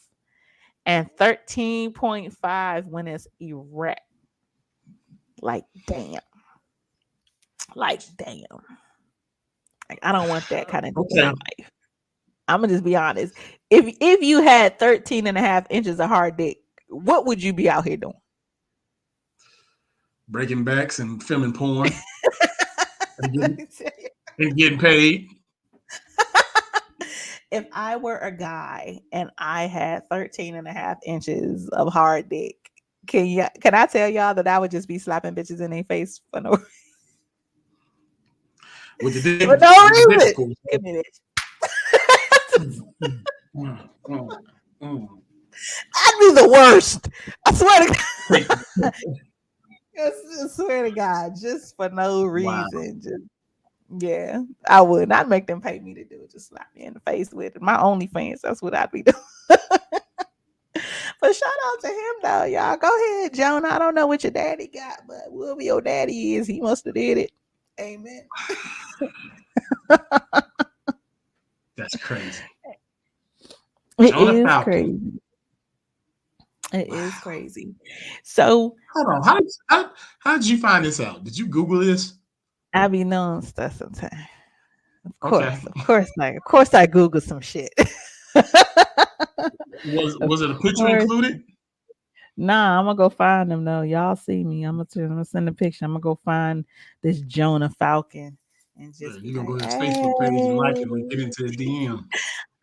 and 13.5 when it's erect. Like, damn. Like, damn. Like, I don't want that kind of dick in my Okay. life. I'm gonna just be honest. If you had 13 and a half inches of hard dick, what would you be out here doing? Breaking backs and filming porn and Let getting, me tell you. and getting paid. If I were a guy and I had 13 and a half inches of hard dick, can I tell y'all that I would just be slapping bitches in their face for no for no With the dick, of reason? course. Give me this. Mm, mm, mm, mm. I'd be the worst. I swear to Take God. I swear to God, just for no wow. reason. Just yeah, I would. I'd make them pay me to do it. Just slap me in the face with it. My OnlyFans. That's what I'd be doing. But shout out to him though, y'all. Go ahead, Jonah. I don't know what your daddy got, but whoever your daddy is, he must have did it. Amen. That's crazy. It Jonah is Falcon. crazy. It is Wow. crazy. So Hold on. How did you find this out? Did you Google this? I be knowing stuff sometimes. Okay. Of course I Google some shit. Of Was it a picture course. included? Nah, I'm gonna go find them though. Y'all see me. I'm gonna send a picture. I'm gonna go find this Jonah Falcon and Yeah, just be you're gonna go like, to his Facebook page and like it and hey, get into his DM.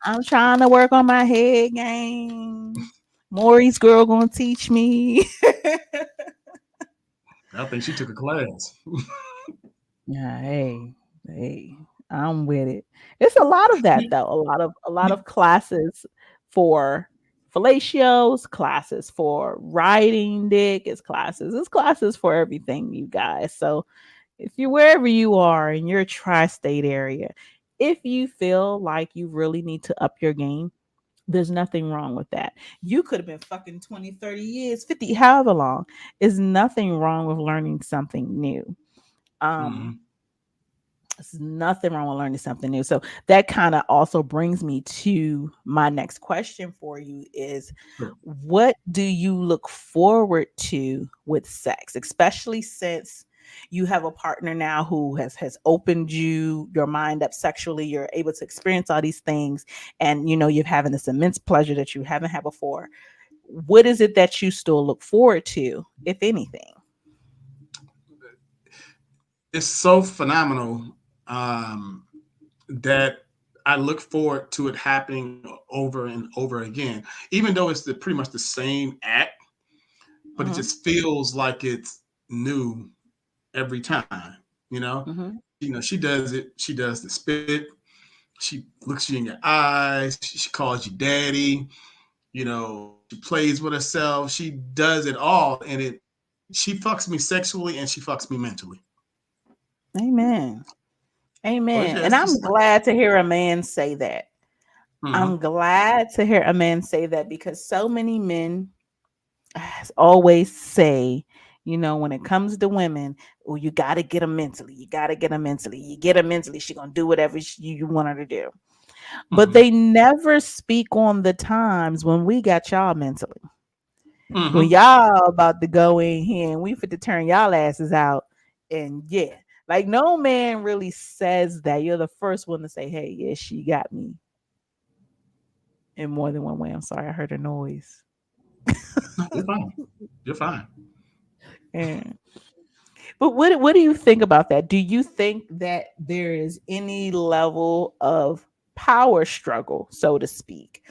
I'm trying to work on my head game. Maury's girl gonna teach me. I think she took a class. Yeah, hey, I'm with it. It's a lot of that though. A lot of classes for fellatios, classes for riding dick, it's classes for everything, you guys. So if you wherever you are in your tri-state area, if you feel like you really need to up your game, there's nothing wrong with that. You could have been fucking 20, 30 years, 50, however long. Is nothing wrong with learning something new. Um, Hmm. there's nothing wrong with learning something new. So that kind of also brings me to my next question for you is Sure. what do you look forward to with sex, especially since you have a partner now who has opened your mind up sexually, you're able to experience all these things, and you're having this immense pleasure that you haven't had before. What is it that you still look forward to, if anything? It's so phenomenal that I look forward to it happening over and over again, even though it's pretty much the same act, but it Mm-hmm. just feels like it's new every time. You know, Mm-hmm. she does it. She does the spit. She looks you in your eyes. She calls you daddy. She plays with herself. She does it all, and she fucks me sexually and she fucks me mentally. Amen. So it's Amen. And just, I'm it's glad to hear a man say that. I'm mm-hmm, glad to hear a man say that because so many men always say, when it comes to women, oh, you got to get them mentally. You got to get them mentally. You get her mentally, she going to do whatever you want her to do. But mm-hmm, they never speak on the times when we got y'all mentally. When mm-hmm. y'all about to go in here and we fit to turn y'all asses out. And yeah. Like no man really says that. You're the first one to say, "Hey, yeah, she got me in more than one way." I'm sorry, I heard a noise. No, you're fine. You're fine. And but what do you think about that? Do you think that there is any level of power struggle, so to speak,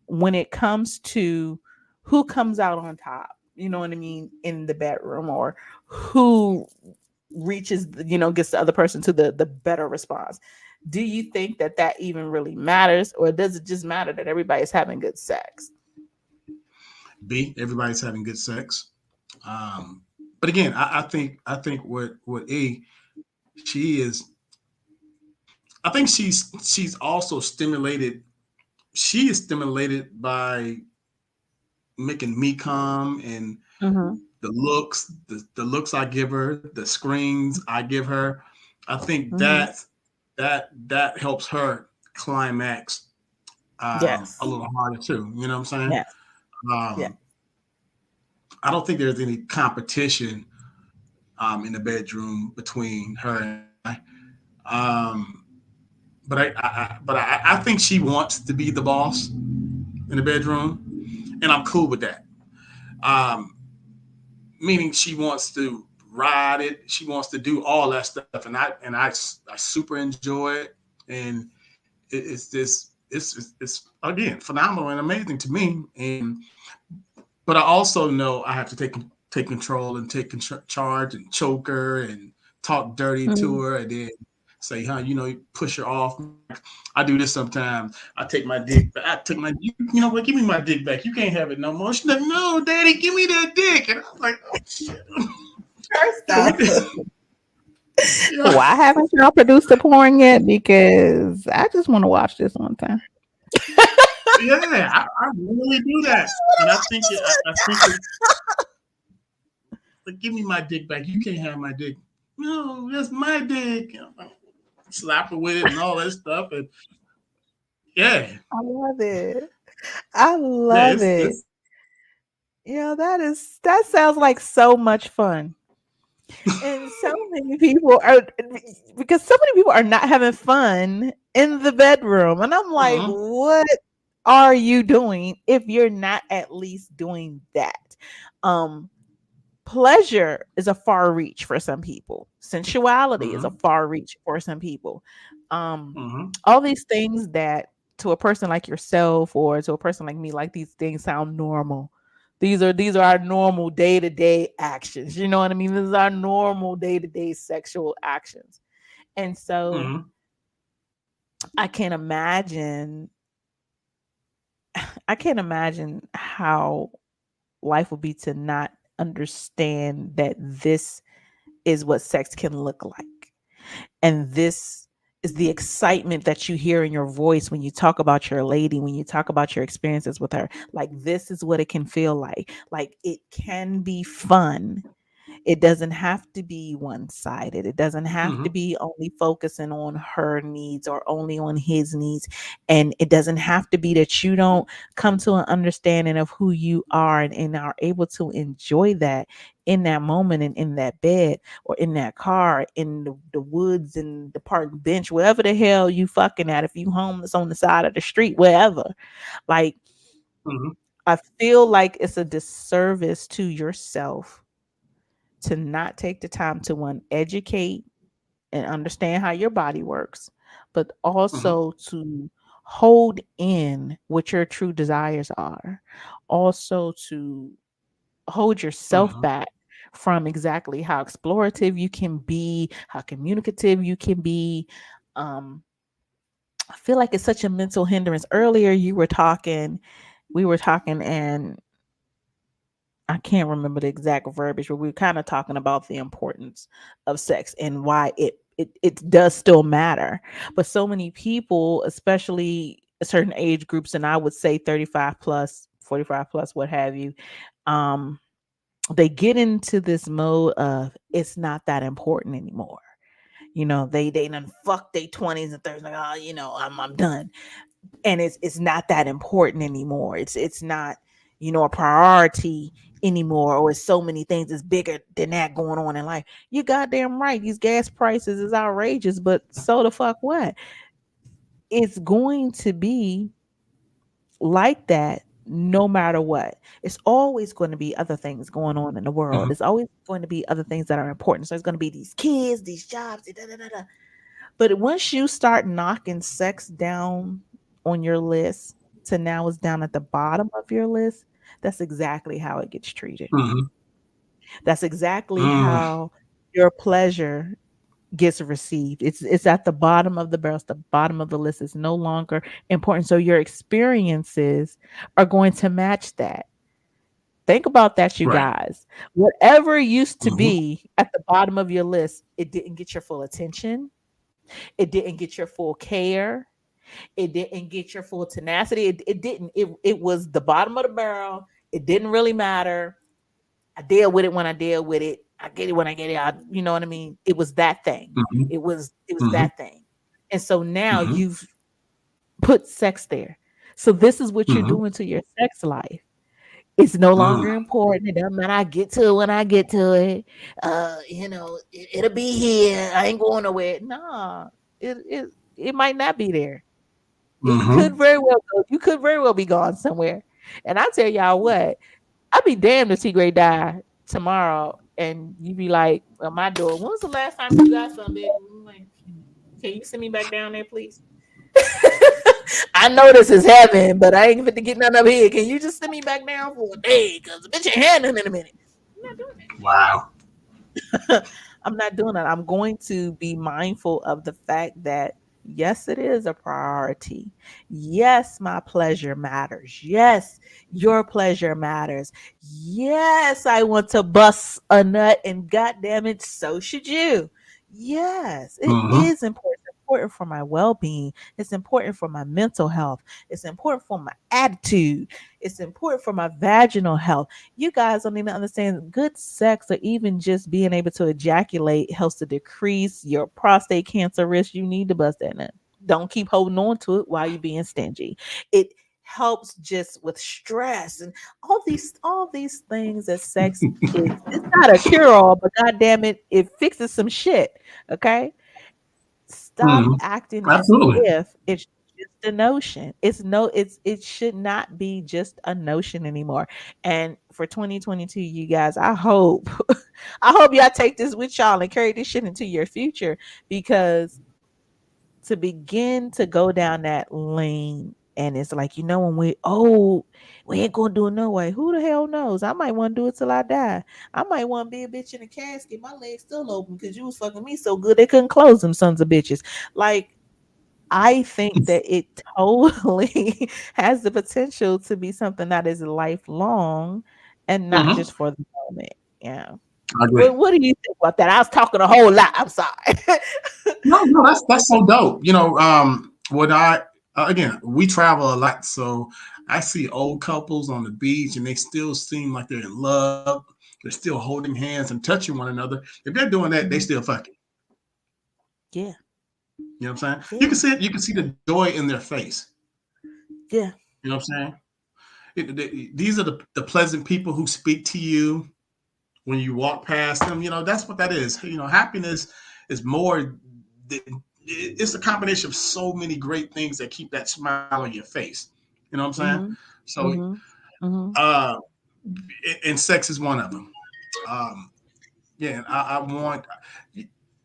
when it comes to who comes out on top? You know what I mean, in the bedroom, or who reaches, gets the other person to the better response. Do you think that that even really matters, or does it just matter that everybody's having good sex? B, everybody's having good sex. Um, but again, I think what A, she is. I think she's also stimulated. She is stimulated by making me come and Mm-hmm. the looks I give her, the screens I give her. I think Mm-hmm. that helps her climax a Yes. little harder too. You know what I'm saying? Yes. Yeah. Um, I don't think there's any competition in the bedroom between her and I. Um, but I think she wants to be the boss in the bedroom, and I'm cool with that. Um, Meaning she wants to ride it, she wants to do all that stuff, and I super enjoy it, and it's this it's again phenomenal and amazing to me, and but I also know I have to take control and take charge and choke her and talk dirty to Mhm. her and then say, huh, push her off. I do this sometimes. I take my dick back. I take my, you know what? Give me my dick back. You can't have it no more. She's like, no, daddy, give me that dick. And I'm like, oh shit. First Can we? off, Yeah, why haven't y'all produced the porn yet? Because I just want to watch this one time. yeah. I really do that, and I think it, like, give me my dick back. You can't have my dick. No, that's my dick. Slap her with it and all that stuff. And yeah, I love it. I yeah, love it. it's That sounds like so much fun. And so many people are, because so many people are not having fun in the bedroom. And I'm like, mm-hmm, what are you doing if you're not at least doing that? Um, Pleasure is a far reach for some people. Sensuality is a mm-hmm, far reach for some people. Um, mm-hmm, all these things that to a person like yourself or to a person like me, like these things sound normal. These are our normal day-to-day actions. You know what I mean? This is our normal day-to-day sexual actions. And so mm-hmm, I can't imagine I can't imagine how life would be to not understand that this is what sex can look like. And this is the excitement that you hear in your voice when you talk about your lady, when you talk about your experiences with her. Like, this is what it can feel like. Like, it can be fun. It doesn't have to be one sided. It doesn't have to mm-hmm, be only focusing on her needs or only on his needs. And it doesn't have to be that you don't come to an understanding of who you are and are able to enjoy that in that moment and in that bed or in that car, in the woods, in the park bench, wherever the hell you fucking at. If you homeless on the side of the street, wherever. Like, mm-hmm, I feel like it's a disservice to yourself to not take the time to one, educate and understand how your body works, but mm-hmm, also to hold in what your true desires are. Also to hold yourself mm-hmm, back from exactly how explorative you can be, how communicative you can be. Um, I feel like it's such a mental hindrance. Earlier we were talking and I can't remember the exact verbiage, but we were kind of talking about the importance of sex and why it does still matter. But so many people, especially certain age groups, and I would say 35 plus, 45 plus, what have you, um, they get into this mode of it's not that important anymore. They done fuck their 20s and 30s, like, oh, I'm done. And it's not that important anymore. It's not. a priority anymore, or it's so many things that's bigger than that going on in life. You goddamn right. These gas prices is outrageous, but so the fuck what? It's going to be like that no matter what. It's always going to be other things going on in the world. Mhm. It's always going to be other things that are important. So it's going to be these kids, these jobs, da, da, da, da. But once you start knocking sex down on your list to now it's down at the bottom of your list, that's exactly how it gets treated. Mhm. That's exactly Mm. how your pleasure gets received. It's at the bottom of the barrel, it's the bottom of the list. It's no longer important. So your experiences are going to match that. Think about that, you Right. guys. Whatever used to Mhm. be at the bottom of your list, it didn't get your full attention. It didn't get your full care. It didn't get your full tenacity. It didn't. It was the bottom of the barrel. It didn't really matter. I deal with it when I deal with it. I get it when I get it. You know what I mean? It was that thing. Mhm. It was Mhm. that thing. And so now Mhm. you've put sex there. So this is what you're Mhm. doing to your sex life. It's no Mm. longer important. It doesn't matter. I get to it when I get to it. It'll be here. I ain't going nowhere. Nah, it might not be there. It could Mhm. very well go. You could very well be gone somewhere. And I tell y'all what, I'd be damned if T Gray die tomorrow and you be like at my door. When was the last time you got some, baby? I'm like, can you send me back down there, please? I know this is heaven, but I ain't fit to get none up here. Can you just send me back down for a day? Because the bitch ain't had none in a minute. I'm not doing that. Wow. I'm not doing that. I'm going to be mindful of the fact that yes, it is a priority. Yes, my pleasure matters. Yes, your pleasure matters. Yes, I want to bust a nut, and goddamn it, so should you. Yes, it Mhm. is important. It's important for my well-being. It's important for my mental health. It's important for my attitude. It's important for my vaginal health. You guys don't even understand good sex, or even just being able to ejaculate, helps to decrease your prostate cancer risk. You need to bust that nut. Don't keep holding on to it while you're being stingy. It helps just with stress and all these things that sex is. It's not a cure all, but god damn it, it fixes some shit. Okay, stop Mhm. acting as Absolutely. if it's just a notion. It should not be just a notion anymore. And for 2022, you guys, I hope I hope y'all take this with y'all and carry this shit into your future, because to begin to go down that lane, and it's like, when we ain't gonna do it no way. Who the hell knows? I might want to do it till I die. I might want to be a bitch in a casket, my legs still open, because you was fucking me so good they couldn't close them sons of bitches. Like, I think that it totally has the potential to be something that is lifelong and not Mhm. just for the moment. Yeah. I agree. What do you think about that? I was talking a whole lot. I'm sorry. No, no, that's so dope. When I again, we travel a lot, so I see old couples on the beach, and they still seem like they're in love. They're still holding hands and touching one another. If they're doing that, they Mhm. still fucking. Yeah. You know what I'm saying? You can Yeah. see it. You can see the joy in their face. Yeah. You know what I'm saying? These are the pleasant people who speak to you when you walk past them. That's what that is. Happiness is more. It's a combination of so many great things that keep that smile on your face. You know what I'm saying? Mhm. So, Mhm. Mhm. uh, and sex is one of them. Um, yeah, and I want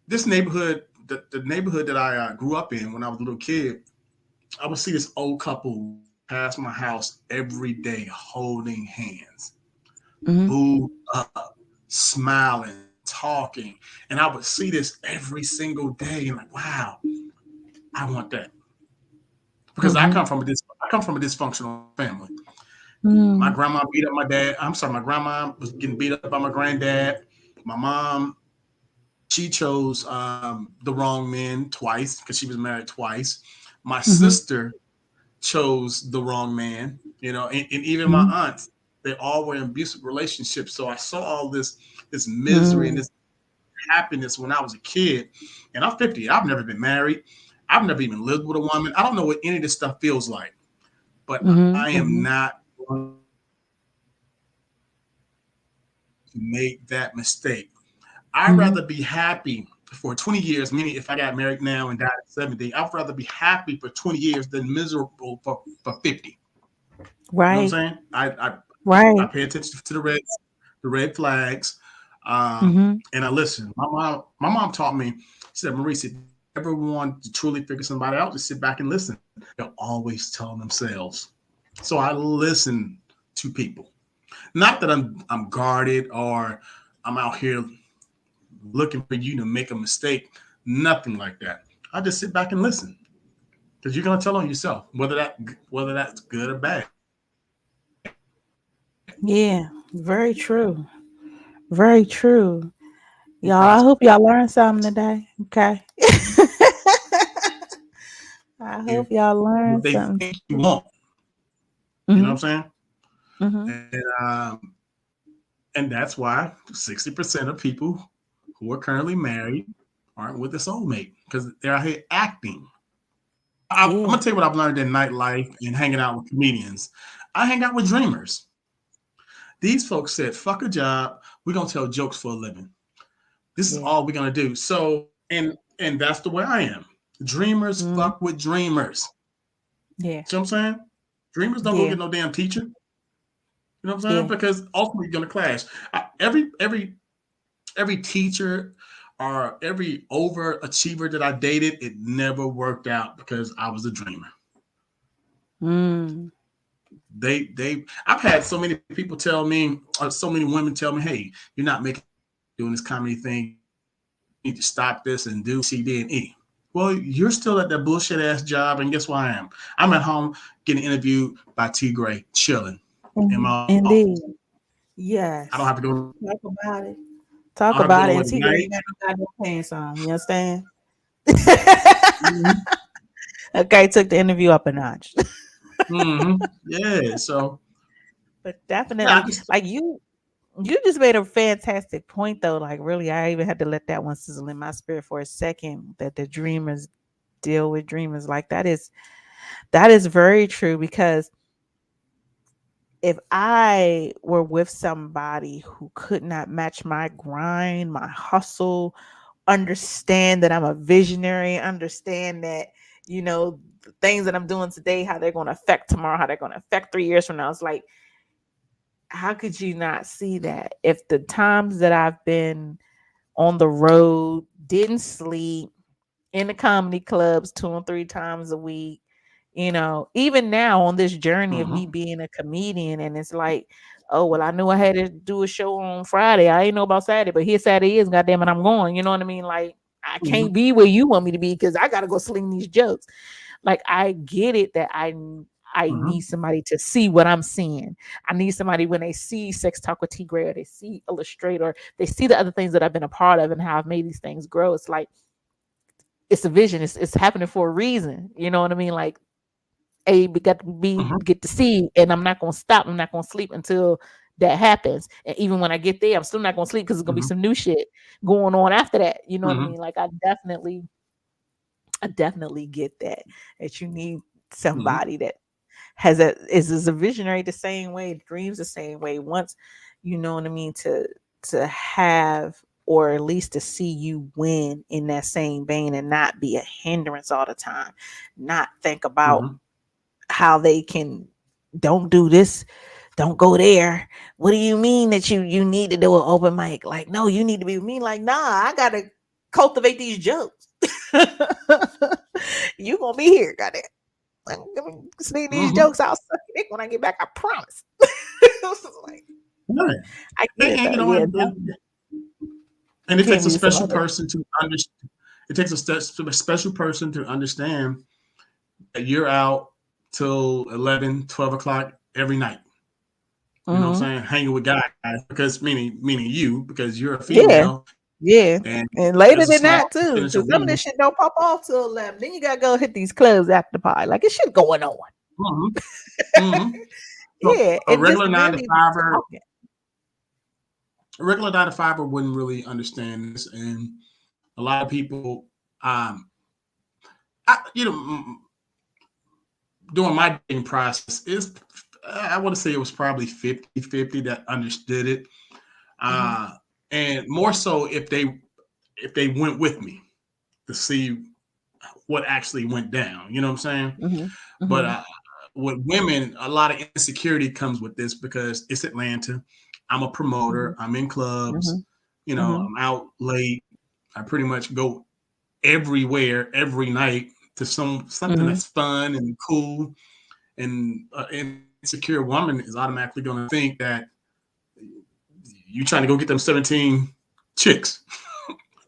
this neighborhood, the neighborhood that I grew up in when I was a little kid. I would see this old couple walk past my house every day, holding hands, Mhm. booed up, smiling, talking, and I would see this every single day. And like, wow, I want that because I Mhm. come from a dysfunctional family. My Mhm. grandma beat up my dad. I'm sorry, my grandma was getting beat up by my granddad. My mom, she chose the wrong men twice because she was married twice. My Mhm. sister chose the wrong man, and even my Mhm. aunts, they all were in abusive relationships. So I saw all this misery and Mhm. this happiness when I was a kid. And I'm 50. I've never been married. I've never even lived with a woman. I don't know what any of this stuff feels like, but I Mhm. am Mhm. not going to make that mistake. I'd Hmm. rather be happy for 20 years, meaning if I got married now and died at 70, I'd rather be happy for 20 years than miserable for 50. You know what I'm Right. saying? I Right. pay attention to the red flags, Hmm. and I listen. My mom taught me. She said, Maurice, if you ever want to truly figure somebody out, just sit back and listen. They'll always tell themselves. So I listen to people. Not that I'm guarded or I'm out here looking for you to make a mistake. Nothing like that. I just sit back and listen because you're gonna tell on yourself whether that's good or bad. Yeah. Very true. Very true. Y'all, I Process. hope y'all learned something today. Okay. I If hope y'all what learned they something. think you want, you know Mm-hmm. what I'm saying? Mm-hmm. And that's why 60% of people who are currently married aren't with a soulmate because they're out here acting. I'm Yeah. gonna tell you what I've learned in nightlife and hanging out with comedians. I hang out with dreamers. These folks said, "Fuck a job. We're gonna tell jokes for a living. This is Yeah. all we're gonna do." So, and that's the way I am. Dreamers Mm-hmm. fuck with dreamers. Yeah. See what I'm saying? Dreamers don't go Yeah. get no damn teacher. You know what I'm saying? Yeah. Because ultimately you're gonna clash. Every teacher or every overachiever that I dated, it never worked out because I was a dreamer. Mm. I've had so many people tell me, or so many women tell me, hey, you're not making doing this comedy thing. You need to stop this and do C, D, and E. Well, you're still at that bullshit ass job, and guess where I am? I'm at home getting interviewed by T Gray, chilling in Mhm. my office. Indeed. I don't Yes. have to go. Talk about it. I Talk don't have to go about to it. And work at Tigger night. ain't got no goddamn pants on. You understand? Mm-hmm. Okay, took the interview up a notch. Mm-hmm. Yeah. So But yeah, I definitely, just like you just made a fantastic point though. Like really, I even had to let that one sizzle in my spirit for a second. That the dreamers deal with dreamers. Like that is very true because if I were with somebody who could not match my grind, my hustle, understand that I'm a visionary, understand that, the things that I'm doing today, how they're going to affect tomorrow, how they're going to affect 3 years from now. It's like, how could you not see that? If the times that I've been on the road, didn't sleep, in the comedy clubs 2 and 3 times a week. Even now on this journey of me mm-hmm. being a comedian, and it's like, oh well, I knew I had to do a show on Friday. I ain't know about Saturday, but here Saturday is. Goddamn it, I'm going. You know what I mean? Like I Mm-hmm. can't be where you want me to be because I gotta go sling these jokes. Like I get it that I Mm-hmm. need somebody to see what I'm seeing. I need somebody when they see Sex Talk with T Gray or they see Illustrate or they see the other things that I've been a part of and how I've made these things grow. It's like it's a vision. It's happening for a reason. You know what I mean? Like A we got to be Mm-hmm. get to see, and I'm not gonna stop. I'm not gonna sleep until that happens. And even when I get there, I'm still not gonna sleep because there's gonna be Mm-hmm. some new shit going on after that. You know what I Mm-hmm. mean? Like I definitely get that. That you need Mm-hmm. somebody that is a visionary the same way, dreams the same way. Once you know what I mean to have or at least to see you win in that same vein and not be a hindrance all the time. Not think about Mm-hmm. how they can don't do this, don't go there. What do you mean that you need to do an open mic? Like, no, you need to be with me. Like, nah, I gotta cultivate these jokes. You gonna be here, goddamn. Let me sneak these Mm-hmm. jokes out suck your dick when I get back. I promise. Like, Yeah. I get it And though. you know, Yeah, and it can't takes a be special somebody. person to understand. It takes a special person to understand that you're out till 11, 12 o'clock every night. You know what Mm-hmm. I'm saying? Hanging with guys because meaning you because you're a Yeah, female yeah, and and later there's a than small that too, percentage of because some of this women. shit don't pop off till 11. Then you gotta go hit these clubs after the party. Like, it's shit going on. Mm-hmm. Mm-hmm. So Yeah, a and just regular nine to really fiver, talking. a regular nine to fiver wouldn't really understand this, and a lot of people, um, during my dating process, is I want to say it was probably 50-50 that understood it. Mm-hmm. And more so if they went with me to see what actually went down. You know what I'm saying? Mm-hmm. But Mm-hmm. with women, a lot of insecurity comes with this because it's Atlanta. I'm a promoter. I'm in clubs. Mm-hmm. Mm-hmm. I'm out late. I pretty much go everywhere every night to something Mm-hmm. that's fun and cool. And an insecure woman is automatically going to think that you trying to go get them 17 chicks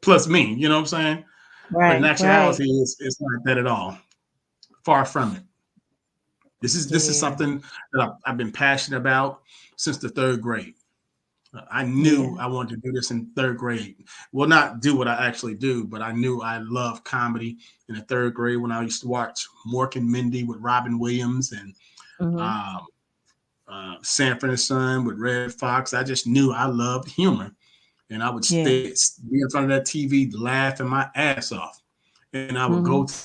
plus me. You know what I'm saying? But in Right. Right. actuality, it's not that at all. Far from it. This is Yeah. something that I've been passionate about since the third grade. I knew Yeah. I wanted to do this in third grade. Well, not do what I actually do, but I knew I loved comedy in the third grade when I used to watch Mork and Mindy with Robin Williams and Mm-hmm. um, Sanford and Son with Red Fox. I just knew I loved humor, and I would Yeah. be in front of that TV laughing my ass off, and I would Mm-hmm. go to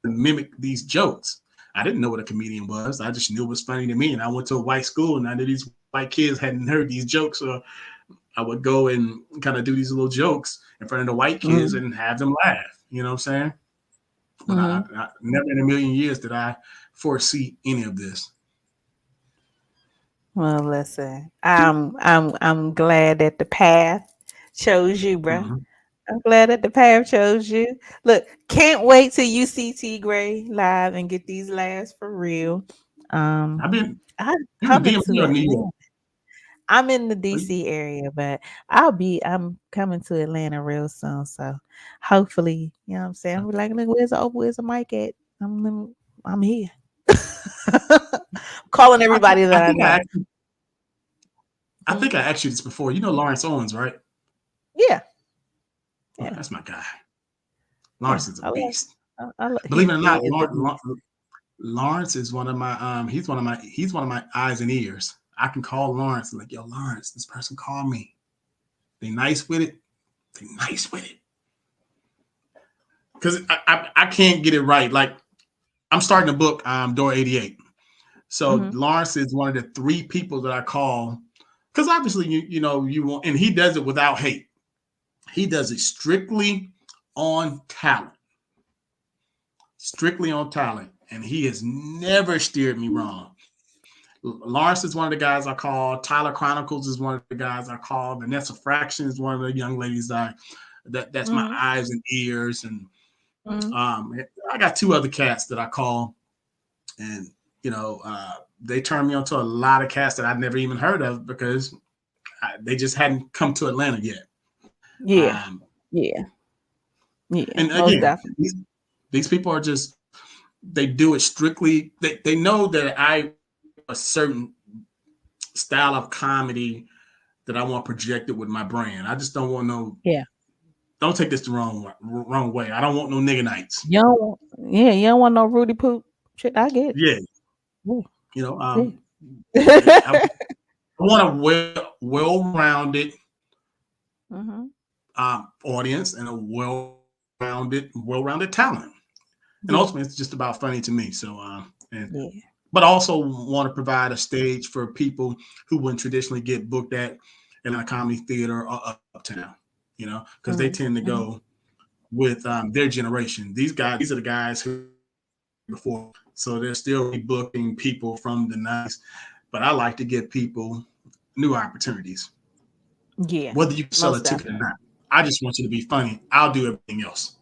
mimic these jokes. I didn't know what a comedian was. I just knew it was funny to me. And I went to a white school, and I knew these white kids hadn't heard these jokes. So I would go and kind of do these little jokes in front of the white kids Mm-hmm. and have them laugh. You know what I'm saying? But Mm-hmm. I never in a million years did I foresee any of this. Well, listen, I'm glad that the path chose you, bruh. Mm-hmm. I'm glad that the path chose you. Look, can't wait till you see T Gray live and get these laughs for real. I've Um, been I'm in the coming to DMV or New York. Atlanta. I'm in the Are you- DC area, but I'm coming to Atlanta real soon. So hopefully, you know what I'm saying? I'm like, look, where's the mic at? I'm here. Calling everybody I that I think know. I Hmm? think I asked you this before. You know Lawrence Owens, right? Yeah, Okay, yeah, that's my guy. yeah. Lawrence is a beast. Believe it or He not, is a beast. Lawrence is one of my he's one of my eyes and ears. I can call Lawrence and like, yo, Lawrence, this person called me. They nice with it. They nice with it. Because I can't get it right. Like I'm starting a book, Door 88. So Hmm. Lawrence is one of the three people that I call because obviously you want, and he does it without hate. He does it strictly on talent, and he has never steered me wrong. Lawrence is one of the guys I call. Tyler Chronicles is one of the guys I call. Vanessa Fraction is one of the young ladies that's my Hmm. eyes and ears. And Hmm. um, I got two other cats that I call, and they turned me on to a lot of cats that I'd never even heard of because they just hadn't come to Atlanta yet. Yeah, Um, yeah, yeah. and Most again, definitely. these people are just they do it strictly. They know that I a certain style of comedy that I want projected with my brand. I just don't want no. Yeah. Don't take this the wrong way. I don't want no nigga nights. You don't want no Rudy poop. Shit, I get it. Yeah, Yeah, you know. I yeah. want a well-rounded Hmm. audience and a well-rounded talent. And Yeah, ultimately, it's just about funny to me. So, and yeah. but also want to provide a stage for people who wouldn't traditionally get booked at Atlanta Comedy Theater or Uptown. Because they Hmm. tend to Hmm. go with their generation. These are the guys who before, so they're still booking people from the '90s. But I like to give people new opportunities, Yeah, whether you can sell a most ticket or definitely. not. I just want you to be funny. I'll do everything else.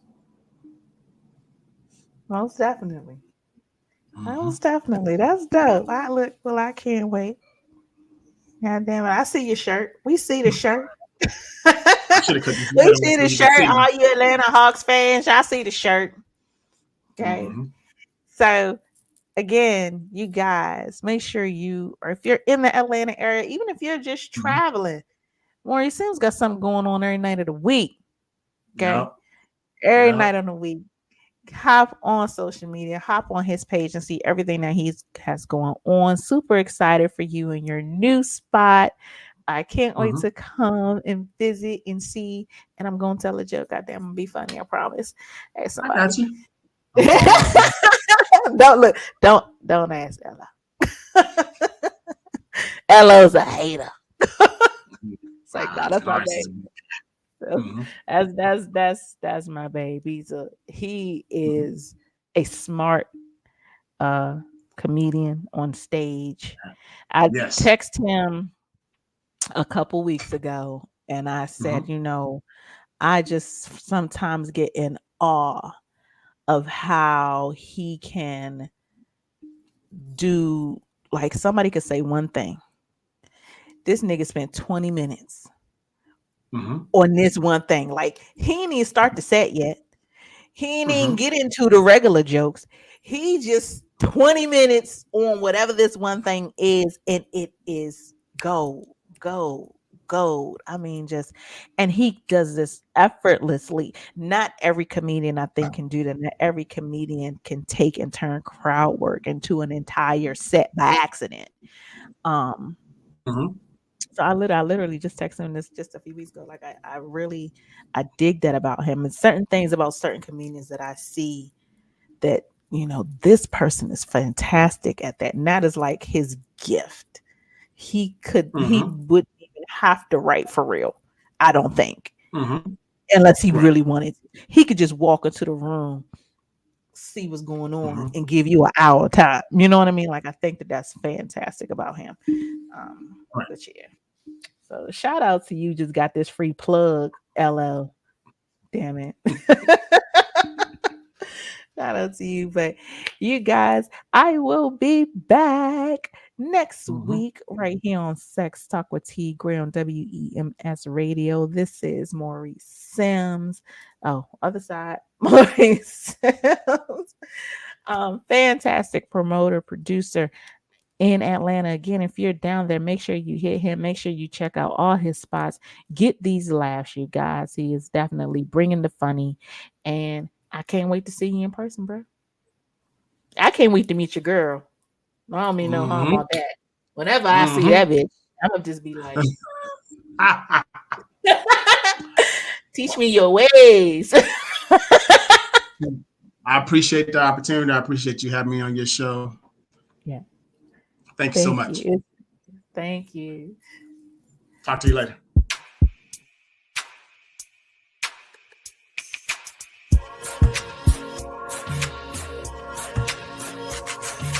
Most definitely. Mm-hmm. Most definitely. That's dope. I can't wait. God damn it. I see your shirt. We see the shirt. I should have cut this We light on see so the you can shirt. see me. All you Atlanta Hawks fans, y'all see the shirt. Okay. Mm-hmm. So again, you guys, make sure or if you're in the Atlanta area, even if you're just Mm-hmm. traveling, Maurice Sims got something going on every night of the week. Okay. Yep. Every Yep. night on the week. Hop on social media, hop on his page and see everything that he has going on. Super excited for you in your new spot. I can't wait Mm-hmm. to come and visit and see. And I'm gonna tell a joke. Goddamn, I'm gonna be funny. I promise. Hey, I got somebody. you. I'm all out, bro. Don't look. Don't ask Ella. Ella's a hater. It's like, nah, that's my baby. Narcissism. So Mm-hmm. that's my baby. He is a smart uh comedian on stage. I Yes. text him a couple weeks ago and I said, Mm-hmm. I just sometimes get in awe of how he can do, like, somebody could say one thing. This nigga spent 20 minutes Mm-hmm. on this one thing. Like, he didn't even start the set yet. He didn't even Mm-hmm. get into the regular jokes. He just 20 minutes on whatever this one thing is, and it is gold, gold, gold. I mean, just, and he does this effortlessly. Not every comedian, I think, can do that. Not every comedian can take and turn crowd work into an entire set by accident. Um, Mm-hmm. so I literally just texted him this just a few weeks ago. Like, I really, I dig that about him, and certain things about certain comedians that I see that, this person is fantastic at that. And that is like his gift. He Mm-hmm. wouldn't even have to write for real. I don't think, Mm-hmm. unless he Right. really wanted to. He could just walk into the room, see what's going on, Mm-hmm. and give you an hour time. You know what I mean? Like, I think that that's fantastic about him. Right. But yeah. So shout out to you. Just got this free plug, LL. Damn it. Shout out to you. But you guys, I will be back next Mm-hmm. week right here on Sex Talk with T Gray on WEMS Radio. This is Maurice Sims. Oh, other side. Maurice Sims. Fantastic promoter, producer in Atlanta. Again, if you're down there, make sure you hit him. Make sure you check out all his spots. Get these laughs, you guys. He is definitely bringing the funny. And I can't wait to see you in person, bro. I can't wait to meet your girl. I don't mean no harm Mm-hmm. about that. Whenever I see Mm-hmm. that bitch, I'm going to just be like, teach me your ways. I appreciate the opportunity. I appreciate you having me on your show. Yeah. Thank you so Thank much. you. Thank you. Talk to you later.